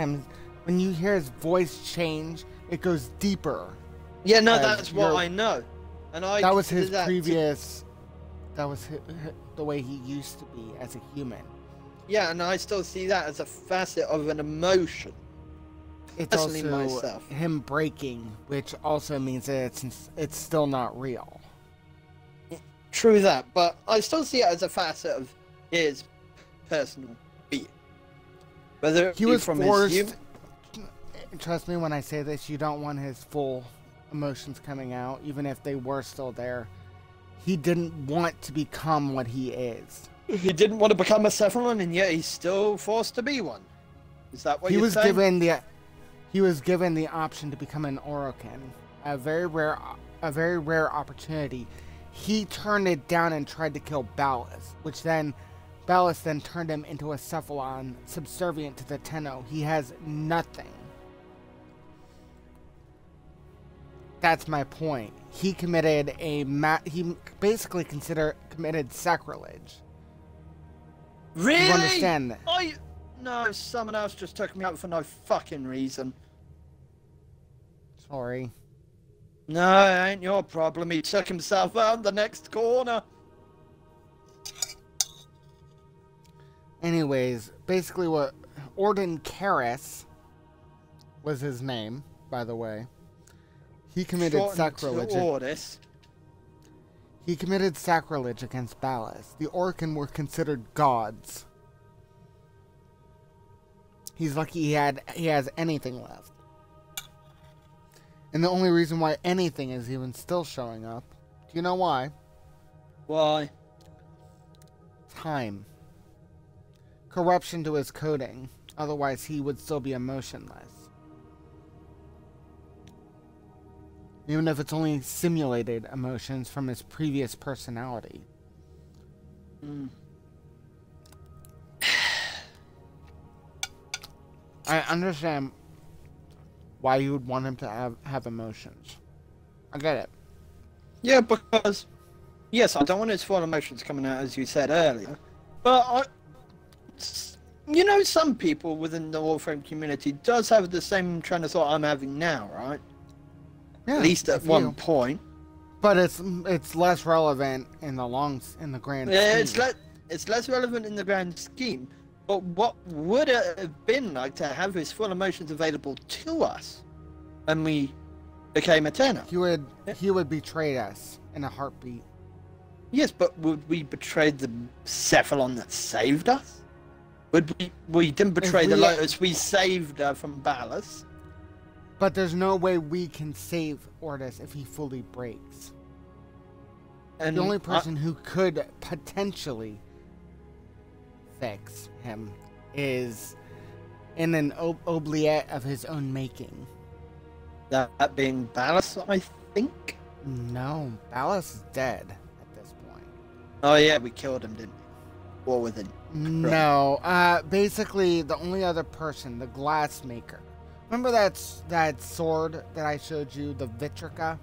his voice change, it goes deeper. Yeah, no, that's what I know. And that was his previous. That was the way he used to be as a human. Yeah, and I still see that as a facet of an emotion. It's also him breaking, which also means that it's still not real. True that, but I still see it as a facet of his personal being. Whether he was forced. Trust me when I say this, you don't want his full emotions coming out, even if they were still there. He didn't want to become what he is. He didn't want to become a Cephalon, and yet he's still forced to be one. Is that what you're saying? He was given the option to become an Orokin, a very rare opportunity. He turned it down and tried to kill Ballas, Ballas then turned him into a Cephalon subservient to the Tenno. He has nothing. That's my point. He committed he basically committed sacrilege. Really? You understand that? No, someone else just took me out for no fucking reason. Sorry. No, it ain't your problem. He took himself out the next corner. Anyways, basically what Orden Karras was his name, by the way. He committed sacrilege. He committed sacrilege against Ballas. The Orokin were considered gods. He's lucky he has anything left. And the only reason why anything is even still showing up, do you know why? Why? Time. Corruption to his coding. Otherwise, he would still be emotionless. Even if it's only simulated emotions from his previous personality. I understand why you would want him to have emotions. I get it. Yeah, because... Yes, I don't want his full emotions coming out, as you said earlier. But some people within the Warframe community does have the same train of thought I'm having now, right? Yeah, at least at one point. But it's less relevant in the grand scheme. It's less relevant in the grand scheme. But what would it have been like to have his full emotions available to us when we became a Tenno? He would betray us in a heartbeat. Yes, but would we betray the Cephalon that saved us? We didn't betray the Lotus, we saved her from Ballas. But there's no way we can save Ordis if he fully breaks. And the only person who could potentially fix him is in an oubliette of his own making. That being Ballas, I think? No, Ballas is dead at this point. Oh yeah, we killed him, didn't we? Or with it. No, basically the only other person, the Glassmaker. Remember that sword that I showed you, the Vitrica?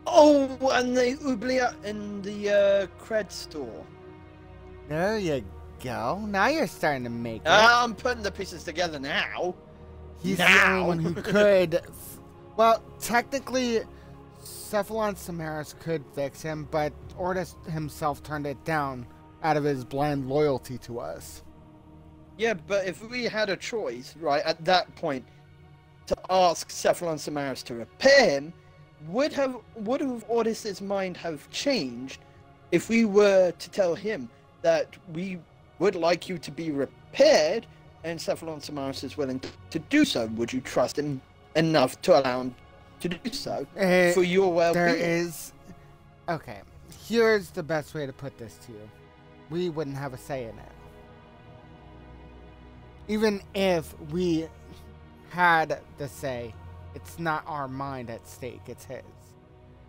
Oh, and the oubliette in the cred store. There you go. Now you're starting to make it. I'm putting the pieces together now. He's the only one who could. Well, technically, Cephalon Samaras could fix him, but Ordis himself turned it down out of his blind loyalty to us. Yeah, but if we had a choice, right, at that point, to ask Cephalon Samaras to repair him, would Ordis's mind have changed if we were to tell him that we would like you to be repaired and Cephalon Samaras is willing to do so? Would you trust him enough to allow him to do so for your well-being? Okay, here's the best way to put this to you. We wouldn't have a say in it. Even if we had the say, it's not our mind at stake, it's his.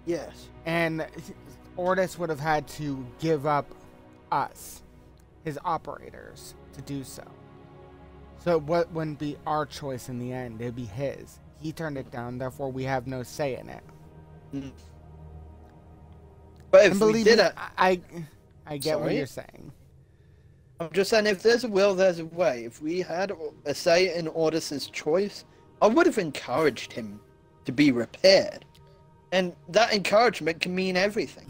Yes. And Ordis would have had to give up us, his operators, to do so. So what wouldn't be our choice in the end? It'd be his. He turned it down, therefore we have no say in it. Mm. But if And we believe did me, it, I get what Sorry? you're saying. I'm just saying, if there's a will, there's a way. If we had a say in Ordis's choice, I would have encouraged him to be repaired. And that encouragement can mean everything.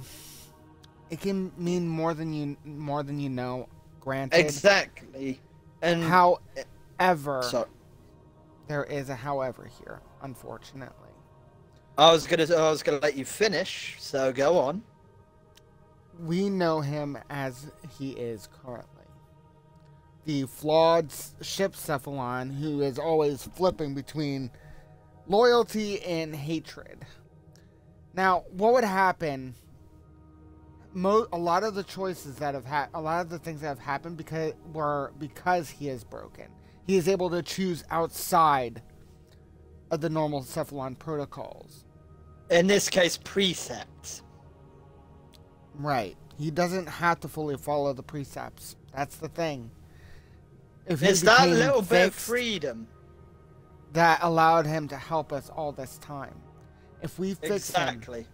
It can mean more than you know. Granted, Exactly. And however, so there is a however here, unfortunately. I was gonna let you finish, so go on. We know him as he is currently. The flawed ship Cephalon, who is always flipping between loyalty and hatred. Now, what would happen? A lot of the choices that a lot of the things that have happened because he is broken. He is able to choose outside of the normal Cephalon protocols. In this case, precepts. Right. He doesn't have to fully follow the precepts. That's the thing. If he It's that became little bit of fixed, freedom. that allowed him to help us all this time. If we fix Exactly. him,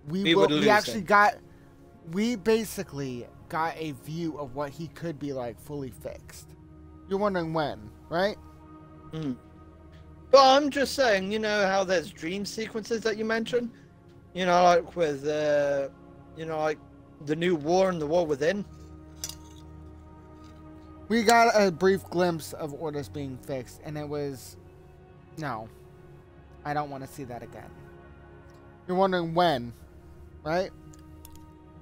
We would lose we basically got a view of what he could be like fully fixed. You're wondering when, right? Mm. But I'm just saying, you know how there's dream sequences that you mentioned? You know, like with, like the new war and the war within? We got a brief glimpse of Ordis being fixed, and it was... No. I don't want to see that again. You're wondering when, right?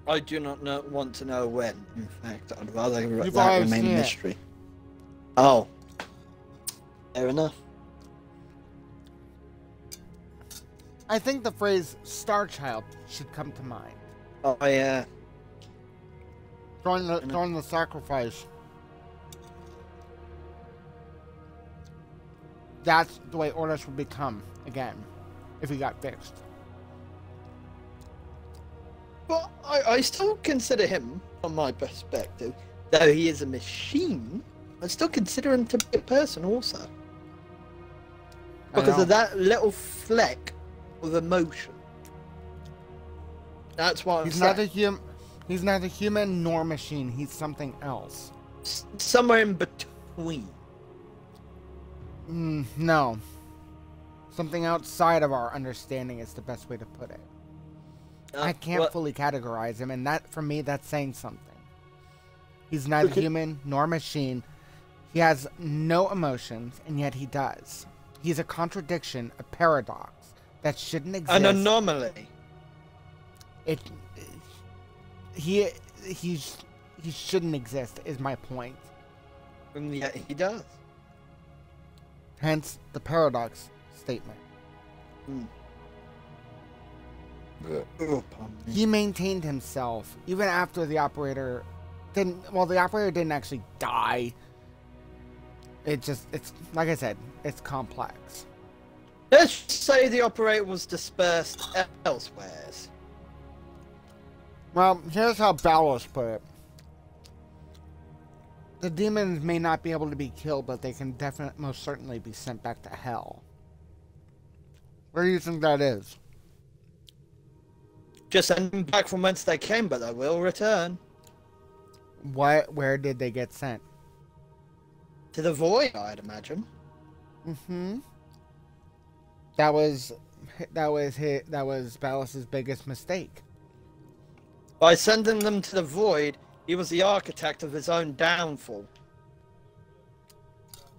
I do not want to know when. In fact, I'd rather You've that already remain seen a it. mystery. Oh. Fair enough. I think the phrase Star Child should come to mind. Oh, yeah. During the sacrifice. That's the way Ordis would become again, if he got fixed. But I still consider him, from my perspective, though he is a machine, I still consider him to be a person also. Because of that little fleck of emotion. That's why He's neither human nor machine. He's something else. Somewhere in between. No. Something outside of our understanding is the best way to put it. I can't fully categorize him, and that, for me, that's saying something. He's neither human nor machine. He has no emotions, and yet he does. He's a contradiction, a paradox that shouldn't exist. An anomaly. He shouldn't exist, is my point. And yet he does. Hence the paradox statement. Oh, pardon me. He maintained himself even after the operator didn't. Well, the operator didn't actually die. It's like I said, it's complex. Let's say the operator was dispersed elsewhere. Well, here's how Balos put it. The demons may not be able to be killed, but they can most certainly be sent back to hell. Where do you think that is? Just send them back from whence they came, but they will return. Where did they get sent? To the void, I'd imagine. Mm-hmm. That was Balos's biggest mistake. By sending them to the void, he was the architect of his own downfall.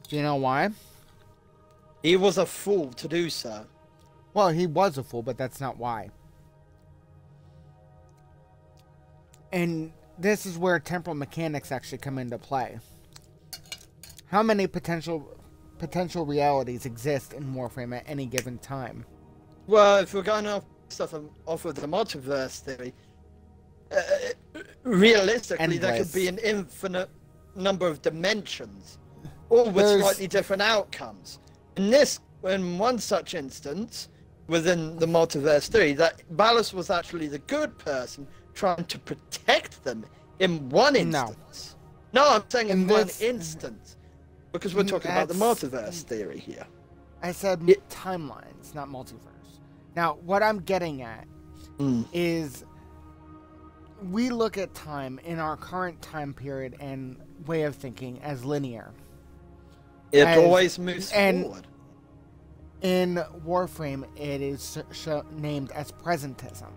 Do you know why? He was a fool to do so. Well, he was a fool, but that's not why. And this is where temporal mechanics actually come into play. How many potential realities exist in Warframe at any given time? Well, if we're going off of the multiverse theory, realistically, there could be an infinite number of dimensions, all with slightly different outcomes. In one such instance, within the multiverse theory, that Balos was actually the good person trying to protect them in one instance. No, I'm saying in one instance. Because we're talking about the That's- multiverse theory here. I said Yeah. timelines, not multiverse. Now, what I'm getting at Mm. is we look at time in our current time period and way of thinking as linear. It As- always moves and- forward. In Warframe, it is named as presentism,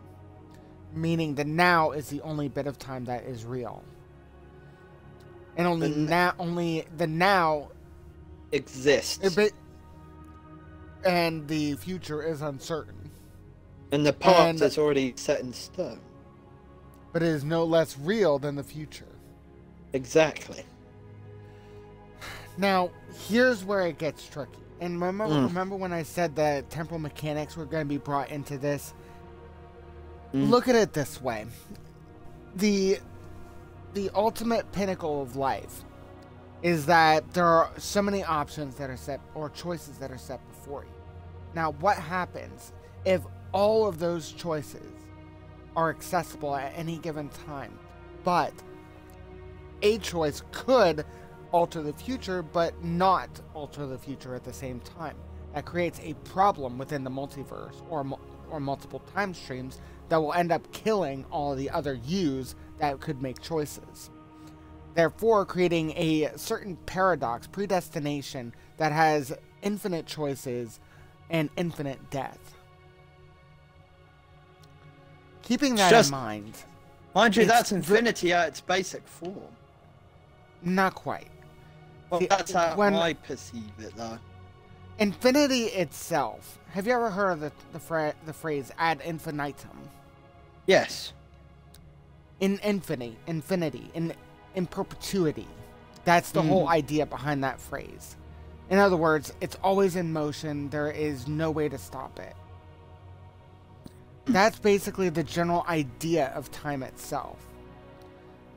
meaning the now is the only bit of time that is real, and only the now Exists. and the future is uncertain, And the past and- is already set in stone. but it is no less real than the future. Exactly. Now, here's where it gets tricky. And Mm. remember when I said that temporal mechanics were going to be brought into this? Mm. Look at it this way. The ultimate pinnacle of life is that there are so many options that are set, or choices that are set before you. Now, what happens if all of those choices are accessible at any given time, but a choice could alter the future, but not alter the future at the same time? That creates a problem within the multiverse or multiple time streams that will end up killing all of the other yous that could make choices. Therefore, creating a certain paradox, predestination, that has infinite choices and infinite death. Keeping that Just- in mind, Mind you, It's that's ve- infinity at its basic form. not quite. Well, See, that's how when- I perceive it, though. Infinity itself. Have you ever heard of the phrase ad infinitum? Yes. In infinity, in perpetuity. That's the whole idea behind that phrase. In other words, it's always in motion. There is no way to stop it. That's basically the general idea of time itself.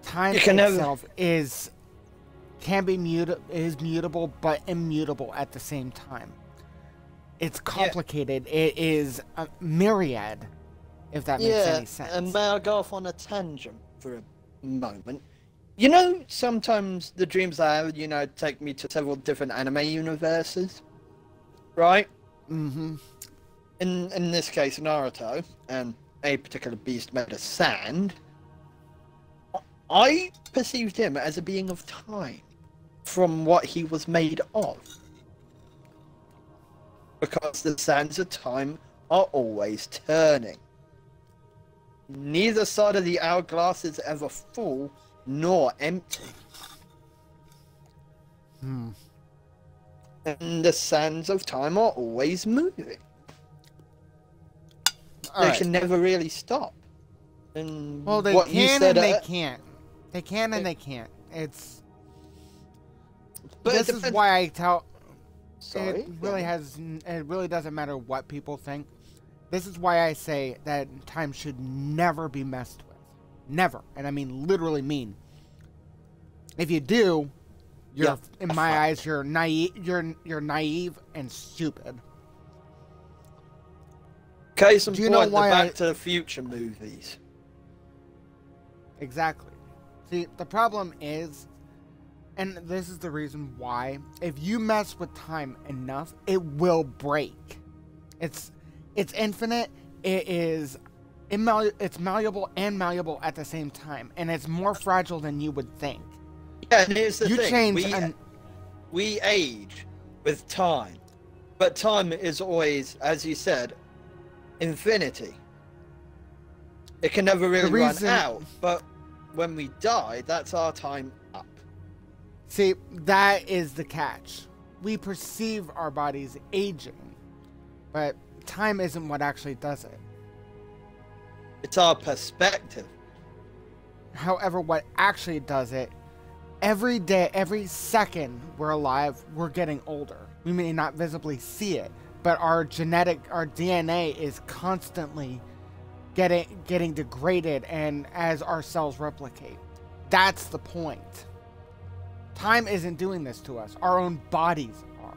Time You can never- itself is mutable but immutable at the same time. It's complicated. It is a myriad, if that makes any sense. and may I go off on a tangent for a moment? You know, sometimes the dreams I have, take me to several different anime universes, right? Mm-hmm. In this case, Naruto, and a particular beast made of sand, I perceived him as a being of time from what he was made of. Because the sands of time are always turning. Neither side of the hourglass is ever full nor empty. Hmm. And the sands of time are always moving. All They right. can never really stop. And Well, they what you can said and they at- can't. They can and they can't. It's But this it is depends- why I tell. Sorry. It really It really doesn't matter what people think. This is why I say that time should never be messed with. Never, and I mean literally mean. If you do, you're Yeah, in my eyes you're naive. You're naive and stupid. Case in Do you know point, the why Back I- to the Future movies. Exactly. See, the problem is, and this is the reason why, if you mess with time enough, it will break. It's infinite. It is it's malleable and malleable at the same time, and it's more fragile than you would think. Yeah, and here's the You thing. change We age with time. But time is always, as you said, infinity. It can never really run reason- out. But when we die, that's our time up. See, that is the catch. We perceive our bodies aging, but time isn't what actually does it. It's our perspective. However, what actually does it, every day, every second we're alive, we're getting older. We may not visibly see it, but our DNA is constantly getting degraded, and as our cells replicate. That's the point. Time isn't doing this to us. Our own bodies are.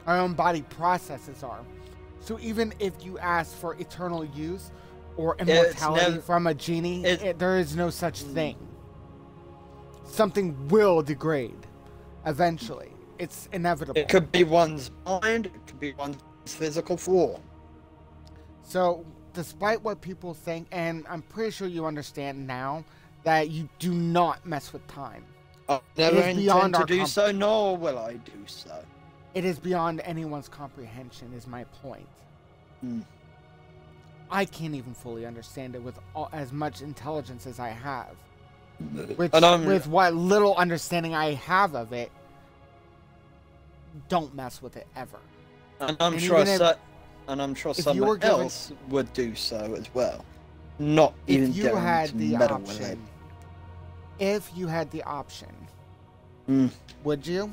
Our own body processes are. So even if you ask for eternal youth or immortality never- from a genie, it- there is no such thing. Something will degrade. Eventually. It's inevitable. It could be one's mind, it could be one's physical form. So, despite what people think, and I'm pretty sure you understand now, that you do not mess with time. I never is beyond intend to our do so, nor will I do so. It is beyond anyone's comprehension, is my point. Hmm. I can't even fully understand it with as much intelligence as I have. Which, And with what little understanding I have of it, don't mess with it ever. And I'm And sure even if you were someone given- else would do so as well. Not even If you daring had to the meddle with it. option, if you had the option, Mm. would you?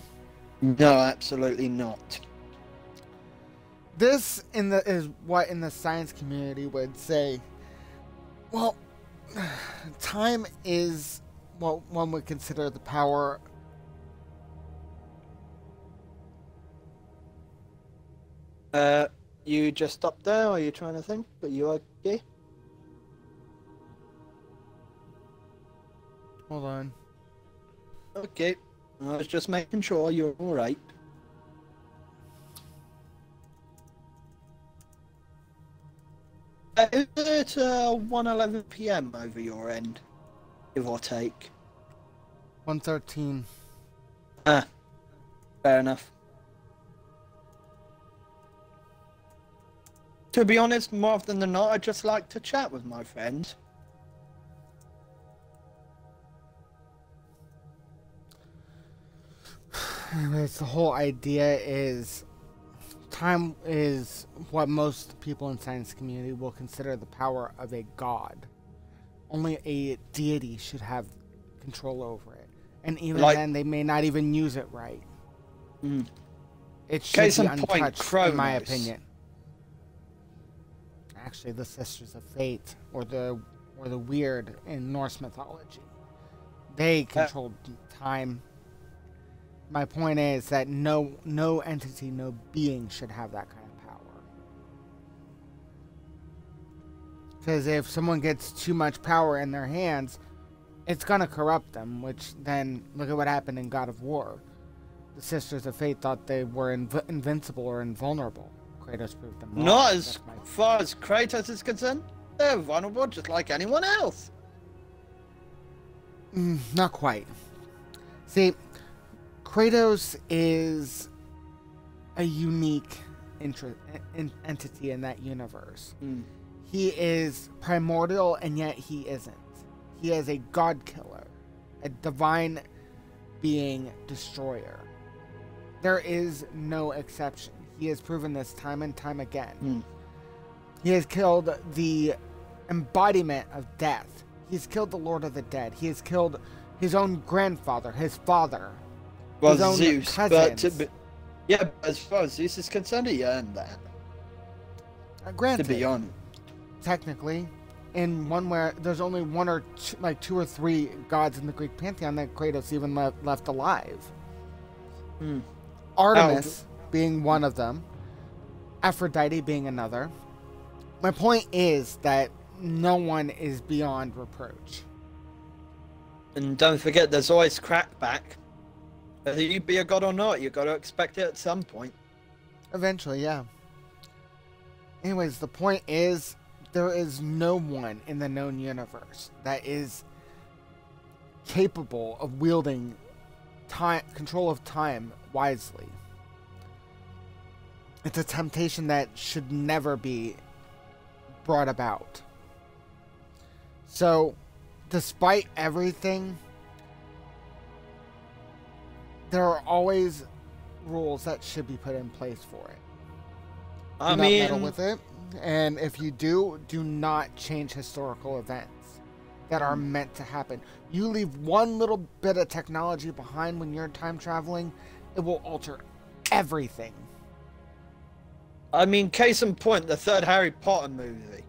No, absolutely not. This is what in the science community would say, well, time is what one would consider the power. You just stopped there, or are you trying to think? Are you okay? Hold on. Okay. I was just making sure you're alright. Is it 1:11 PM over your end? Give or take. 113. Ah. Fair enough. To be honest, more often than not, I just like to chat with my friends. Anyways, the whole idea is time is what most people in science community will consider the power of a god. Only a deity should have control over it. And even then, they may not even use it right. Mm. It should Case be in point, untouched, in my Kronos. opinion. Actually, the Sisters of Fate, or the Weird in Norse mythology, they controlled time. My point is that no entity, no being should have that kind of power. Because if someone gets too much power in their hands, it's gonna corrupt them. Which then look at what happened in God of War. The Sisters of Fate thought they were invincible or invulnerable. Kratos proved them wrong. Not as That's my- far as Kratos is concerned. They're vulnerable just like anyone else. Not quite. See, Kratos is a unique entity in that universe. Mm. He is primordial, and yet he isn't. He is a god killer, a divine being destroyer. There is no exception. He has proven this time and time again. Mm. He has killed the embodiment of death. He's killed the Lord of the Dead. He has killed his own grandfather, his father, Well, his own Zeus, cousins. yeah, but as far as Zeus is concerned, he earned that. Granted, To be honest. technically, in one where there's only one or two, like 2 or 3 gods in the Greek pantheon that Kratos even left alive. Hmm. Artemis being one of them, Aphrodite being another. My point is that no one is beyond reproach. And don't forget, there's always crackback. Whether you be a god or not, you got to expect it at some point. Eventually, yeah. Anyways, the point is, there is no one in the known universe that is capable of wielding control of time wisely. It's a temptation that should never be brought about. So, despite everything, there are always rules that should be put in place for it. I Do not meddle mean, with it, and if you do not change historical events that are meant to happen. You leave one little bit of technology behind when you're time traveling, it will alter everything. case in point, the third Harry Potter movie.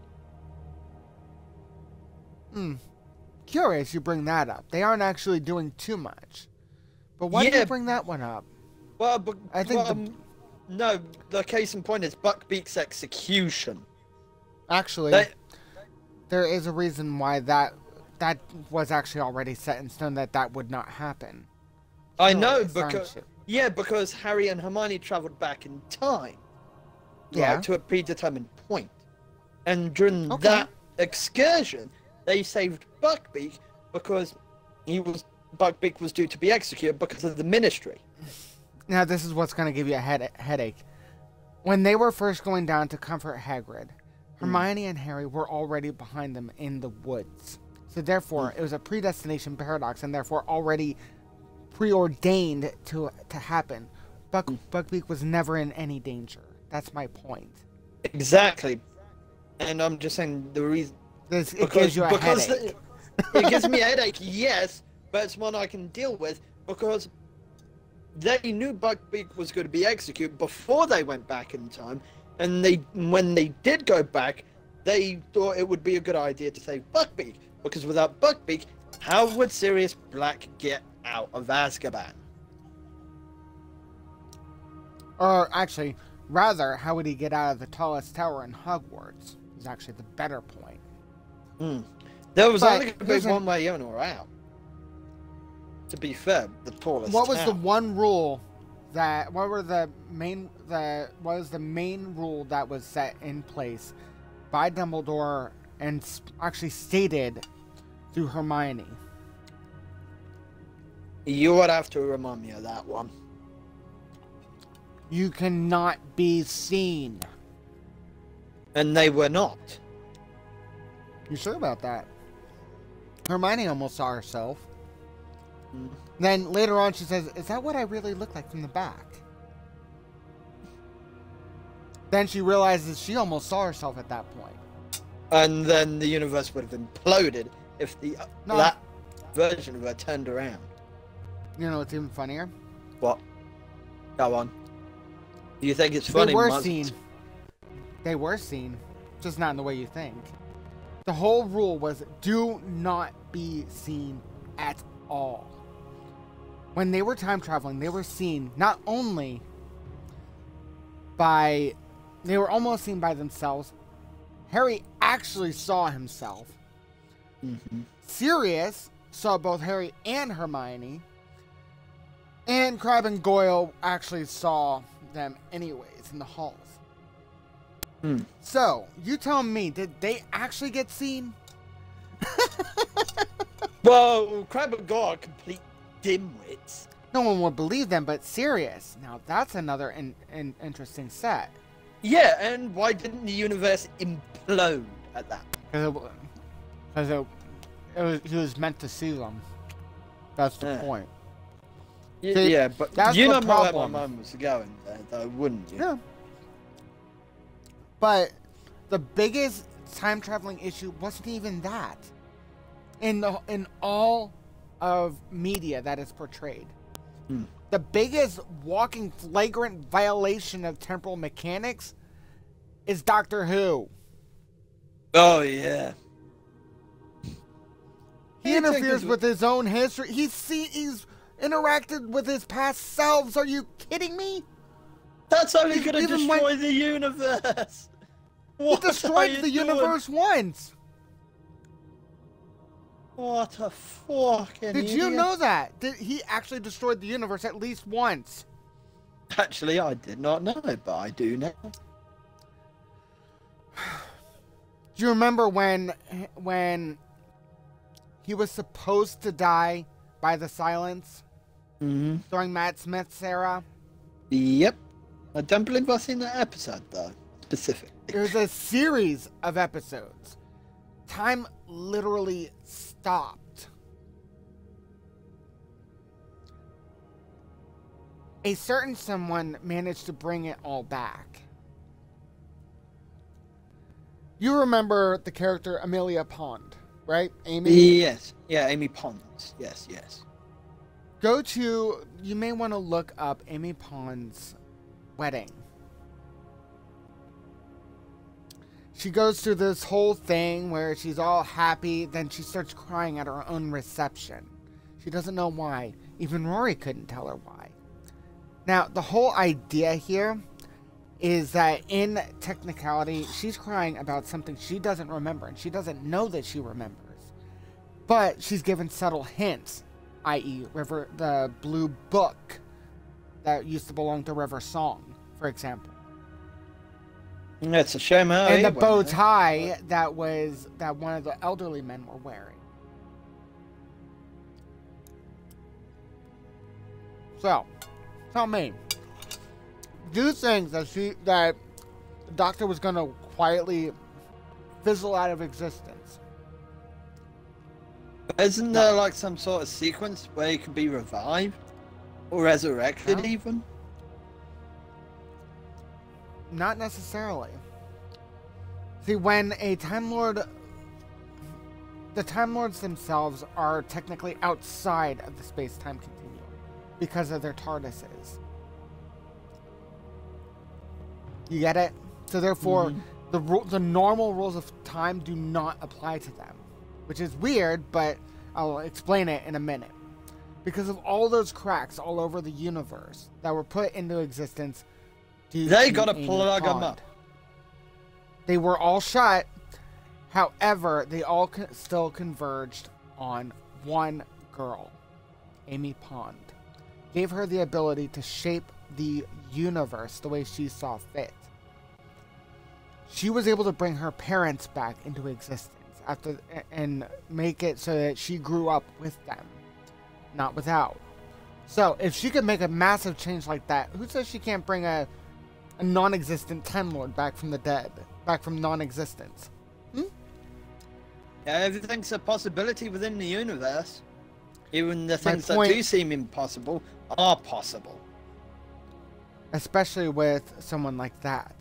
Curious you bring that up. They aren't actually doing too much. But why did Yeah. you bring that one up? Well, but I think no, the case in point is Buckbeak's execution. Actually, there is a reason why that was actually already set in stone that would not happen. I know curious, aren't because you? yeah, because Harry and Hermione traveled back in time. Yeah. Right, to a predetermined point. And during Okay. that excursion, they saved Buckbeak because Buckbeak was due to be executed because of the Ministry. Now, this is what's going to give you a headache. When they were first going down to comfort Hagrid, Hermione and Harry were already behind them in the woods. So therefore, it was a predestination paradox and therefore already preordained to happen. Buckbeak was never in any danger. That's my point. Exactly. And I'm just saying the reason... It gives you a headache. It gives me a headache, yes, but it's one I can deal with because they knew Buckbeak was going to be executed before they went back in time, and when they did go back, they thought it would be a good idea to save Buckbeak, because without Buckbeak, how would Sirius Black get out of Azkaban? Or actually, rather, how would he get out of the tallest tower in Hogwarts? Is actually the better point. There was But only going to be one way in or out. To be fair, the tallest What was the tower. one rule that? What was the main rule that was set in place by Dumbledore and actually stated through Hermione? You would have to remind me of that one. You cannot be seen. And they were not. You sure about that? Hermione almost saw herself. Then later on she says, "Is that what I really look like from the back?" Then she realizes she almost saw herself at that point. And then the universe would have imploded if that version of her turned around. You know what's even funnier? What? Go on. Do you think it's funny? They were seen. They were seen, just not in the way you think. The whole rule was do not be seen at all. When they were time traveling, they were seen not only by... They were almost seen by themselves. Harry actually saw himself. Sirius saw both Harry and Hermione. And Crabbe and Goyle actually saw them anyways in the halls. So, you tell me, did they actually get seen? Well, Crabbe and Goyle are complete dimwits. No one would believe them, but Sirius. Now, that's another interesting set. Yeah, and why didn't the universe implode at that? Because he was meant to see them. That's the point. See, Yeah, but that's you the know where my problem. mind was going there, though, wouldn't you? Yeah. But the biggest time traveling issue wasn't even that. In all of media that is portrayed. The biggest walking flagrant violation of temporal mechanics is Doctor Who. Oh, yeah. He interferes with his own history. He's interacted with his past selves. Are you kidding me? That's only going to even destroy the universe. He What are destroyed you the doing? universe once. What a fucking Did you idiot. know that? He actually destroyed the universe at least once. Actually, I did not know, but I do now. Do you remember when he was supposed to die by the silence during Matt Smith's era? Yep. I don't believe I've seen that episode, though, specifically. There's a series of episodes. Time literally stopped. A certain someone managed to bring it all back. You remember the character Amelia Pond, right? Amy? Yes. Yeah, Amy Pond. Yes, yes. You may want to look up Amy Pond's wedding. She goes through this whole thing where she's all happy, then she starts crying at her own reception. She doesn't know why. Even Rory couldn't tell her why. Now, the whole idea here is that in technicality, she's crying about something she doesn't remember, and she doesn't know that she remembers. But she's given subtle hints i.e. River, the blue book that used to belong to River Song, for example. It's a shame how And he the went bow there. tie that one of the elderly men were wearing. So, tell me, do you think that the doctor was gonna quietly fizzle out of existence? Isn't there like some sort of sequence where he could be revived? Or resurrected No. even? Not necessarily. See, when a Time Lord... The Time Lords themselves are technically outside of the space-time continuum because of their TARDISes. You get it? So therefore, the normal rules of time do not apply to them. Which is weird, but I'll explain it in a minute. Because of all those cracks all over the universe that were put into existence due They to gotta Amy plug 'em Pond. up. They were all shut. However, they all still converged on one girl, Amy Pond. Gave her the ability to shape the universe the way she saw fit. She was able to bring her parents back into existence and make it so that she grew up with them, not without. So, if she could make a massive change like that, who says she can't bring a non-existent Time Lord back from the dead, back from non-existence? Yeah, everything's a possibility within the universe. Even the things that point- do seem impossible are possible. Especially with someone like that.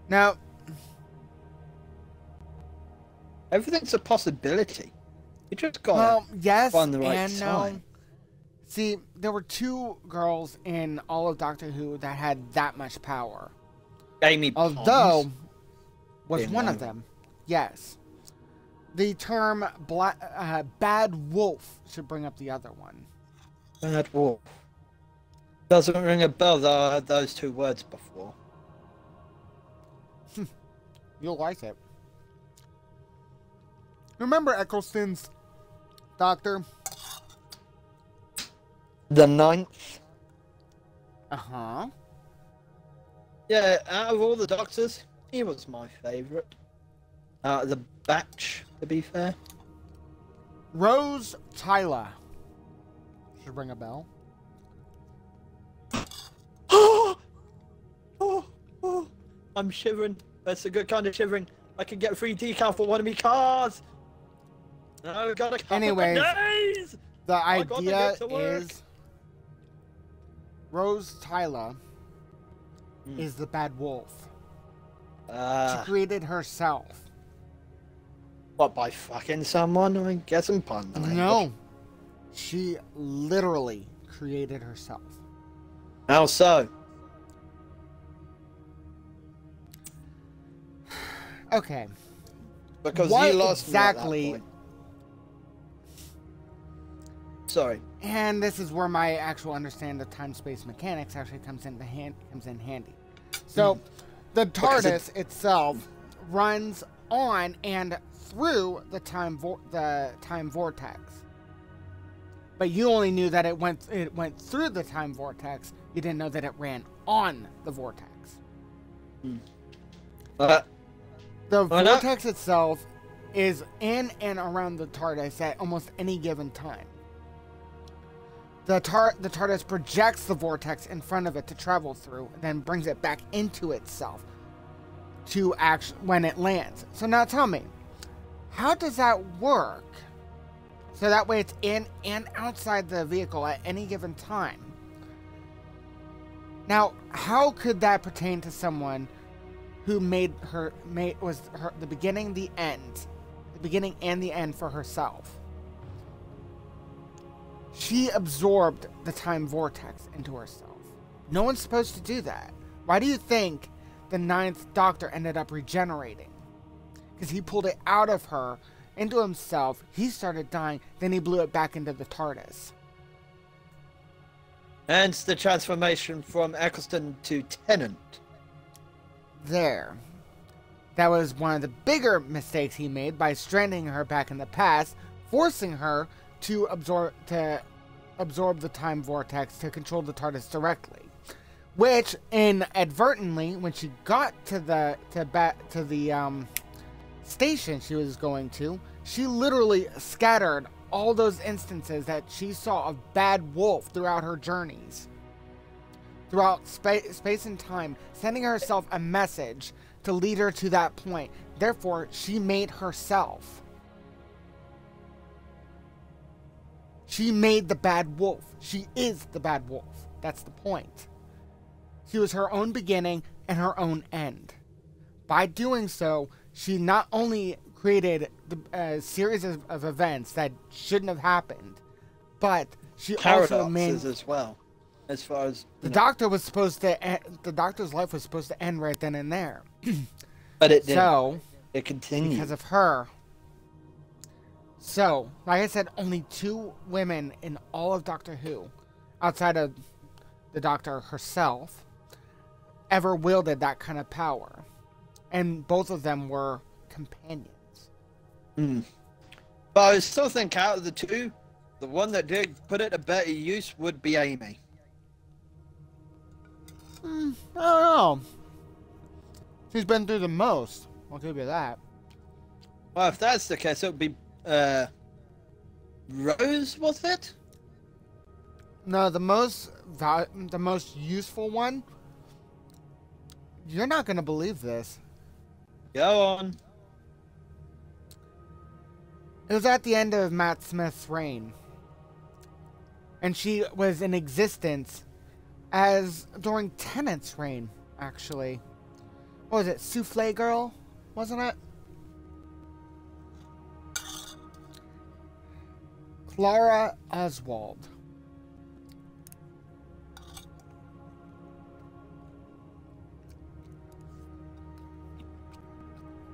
Now, Everything's a possibility. You just gotta well, yes find the right and no. time. See, there were two girls in all of Doctor Who that had that much power. Amy Pond. Although, was Being one one of of them. Yes. The term bad wolf should bring up the other one. Bad Wolf. Doesn't ring a bell though, I heard those two words before. You'll like it. Remember Eccleston's Doctor? The Ninth. Uh-huh. Yeah, out of all the Doctors, he was my favourite. Out of the batch, to be fair. Rose Tyler. Should ring a bell. I'm shivering. That's a good kind of shivering. I can get a free decal for one of me cars. No, got a couple Anyways, of days. The I got to idea get to work. is Rose Tyler is the bad wolf. She created herself. What, by fucking someone? I guess I'm pun. No. She literally created herself. How so? Okay. Because What you lost exactly- me at that point. Sorry. And this is where my actual understanding of time-space mechanics actually comes in handy. So, the Because TARDIS itself runs on and through the time vortex. But you only knew that it went through the time vortex. You didn't know that it ran on the vortex. The Why not? vortex itself is in and around the TARDIS at almost any given time. The TARDIS projects the vortex in front of it to travel through, and then brings it back into itself to when it lands. So now tell me, how does that work? So that way it's in and outside the vehicle at any given time. Now, how could that pertain to someone who was the beginning, the beginning and the end for herself? She absorbed the time vortex into herself. No one's supposed to do that. Why do you think the Ninth Doctor ended up regenerating? Because he pulled it out of her, into himself, he started dying, then he blew it back into the TARDIS. Hence the transformation from Eccleston to Tennant. There. That was one of the bigger mistakes he made by stranding her back in the past, forcing her to absorb the time vortex to control the TARDIS directly, which inadvertently, when she got to the station she was going to, she literally scattered all those instances that she saw of Bad Wolf throughout her journeys, throughout space and time, sending herself a message to lead her to that point. Therefore, she made herself. She made the Bad Wolf. She is the Bad Wolf. That's the point. She was her own beginning and her own end. By doing so, she not only created a series of events that shouldn't have happened, but she also made as well. As far as the Doctor was supposed to, the Doctor's life was supposed to end right then and there. But it didn't. So it continued because of her. So, like I said, only 2 women in all of Doctor Who, outside of the Doctor herself, ever wielded that kind of power. And both of them were companions. But I still think out of the 2, the one that did put it to better use would be Amy. I don't know. She's been through the most. I'll give you that. Well, if that's the case, it would be Rose, was it? No, the most useful one. You're not gonna believe this. Go on. It was at the end of Matt Smith's reign, and she was in existence as during Tennant's reign. Actually, what was it? Souffle Girl, wasn't it? Clara Oswald.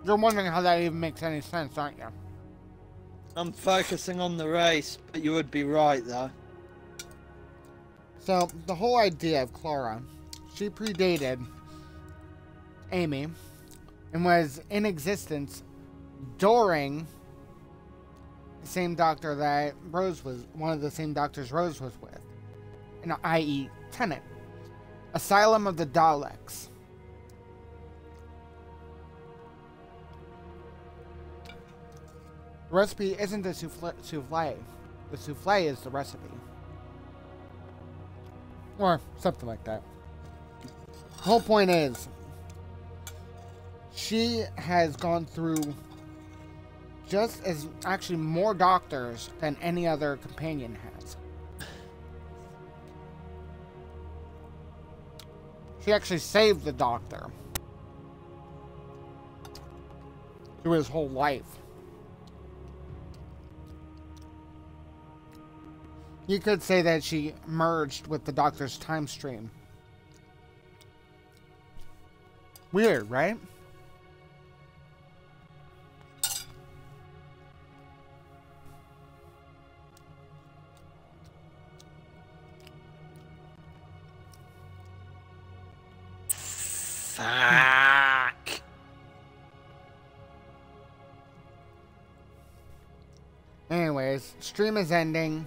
You're wondering how that even makes any sense, aren't you? I'm focusing on the race, but you would be right, though. So, the whole idea of Clara, she predated Amy and was in existence during the same doctor that Rose was, one of the same doctors Rose was with, i.e. Tennant. Asylum of the Daleks. The recipe isn't the souffle. The souffle is the recipe. Or something like that. The whole point is, she has gone through just as, actually more doctors than any other companion has. She actually saved the Doctor through his whole life. You could say that she merged with the Doctor's time stream. Weird, right? Fuck. Anyways, stream is ending.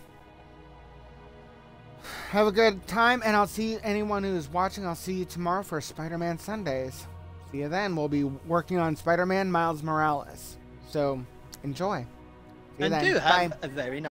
Have a good time, and I'll see anyone who's watching. I'll see you tomorrow for Spider-Man Sundays. See you then. We'll be working on Spider-Man Miles Morales. So, enjoy. See you And then. do Bye. have a very nice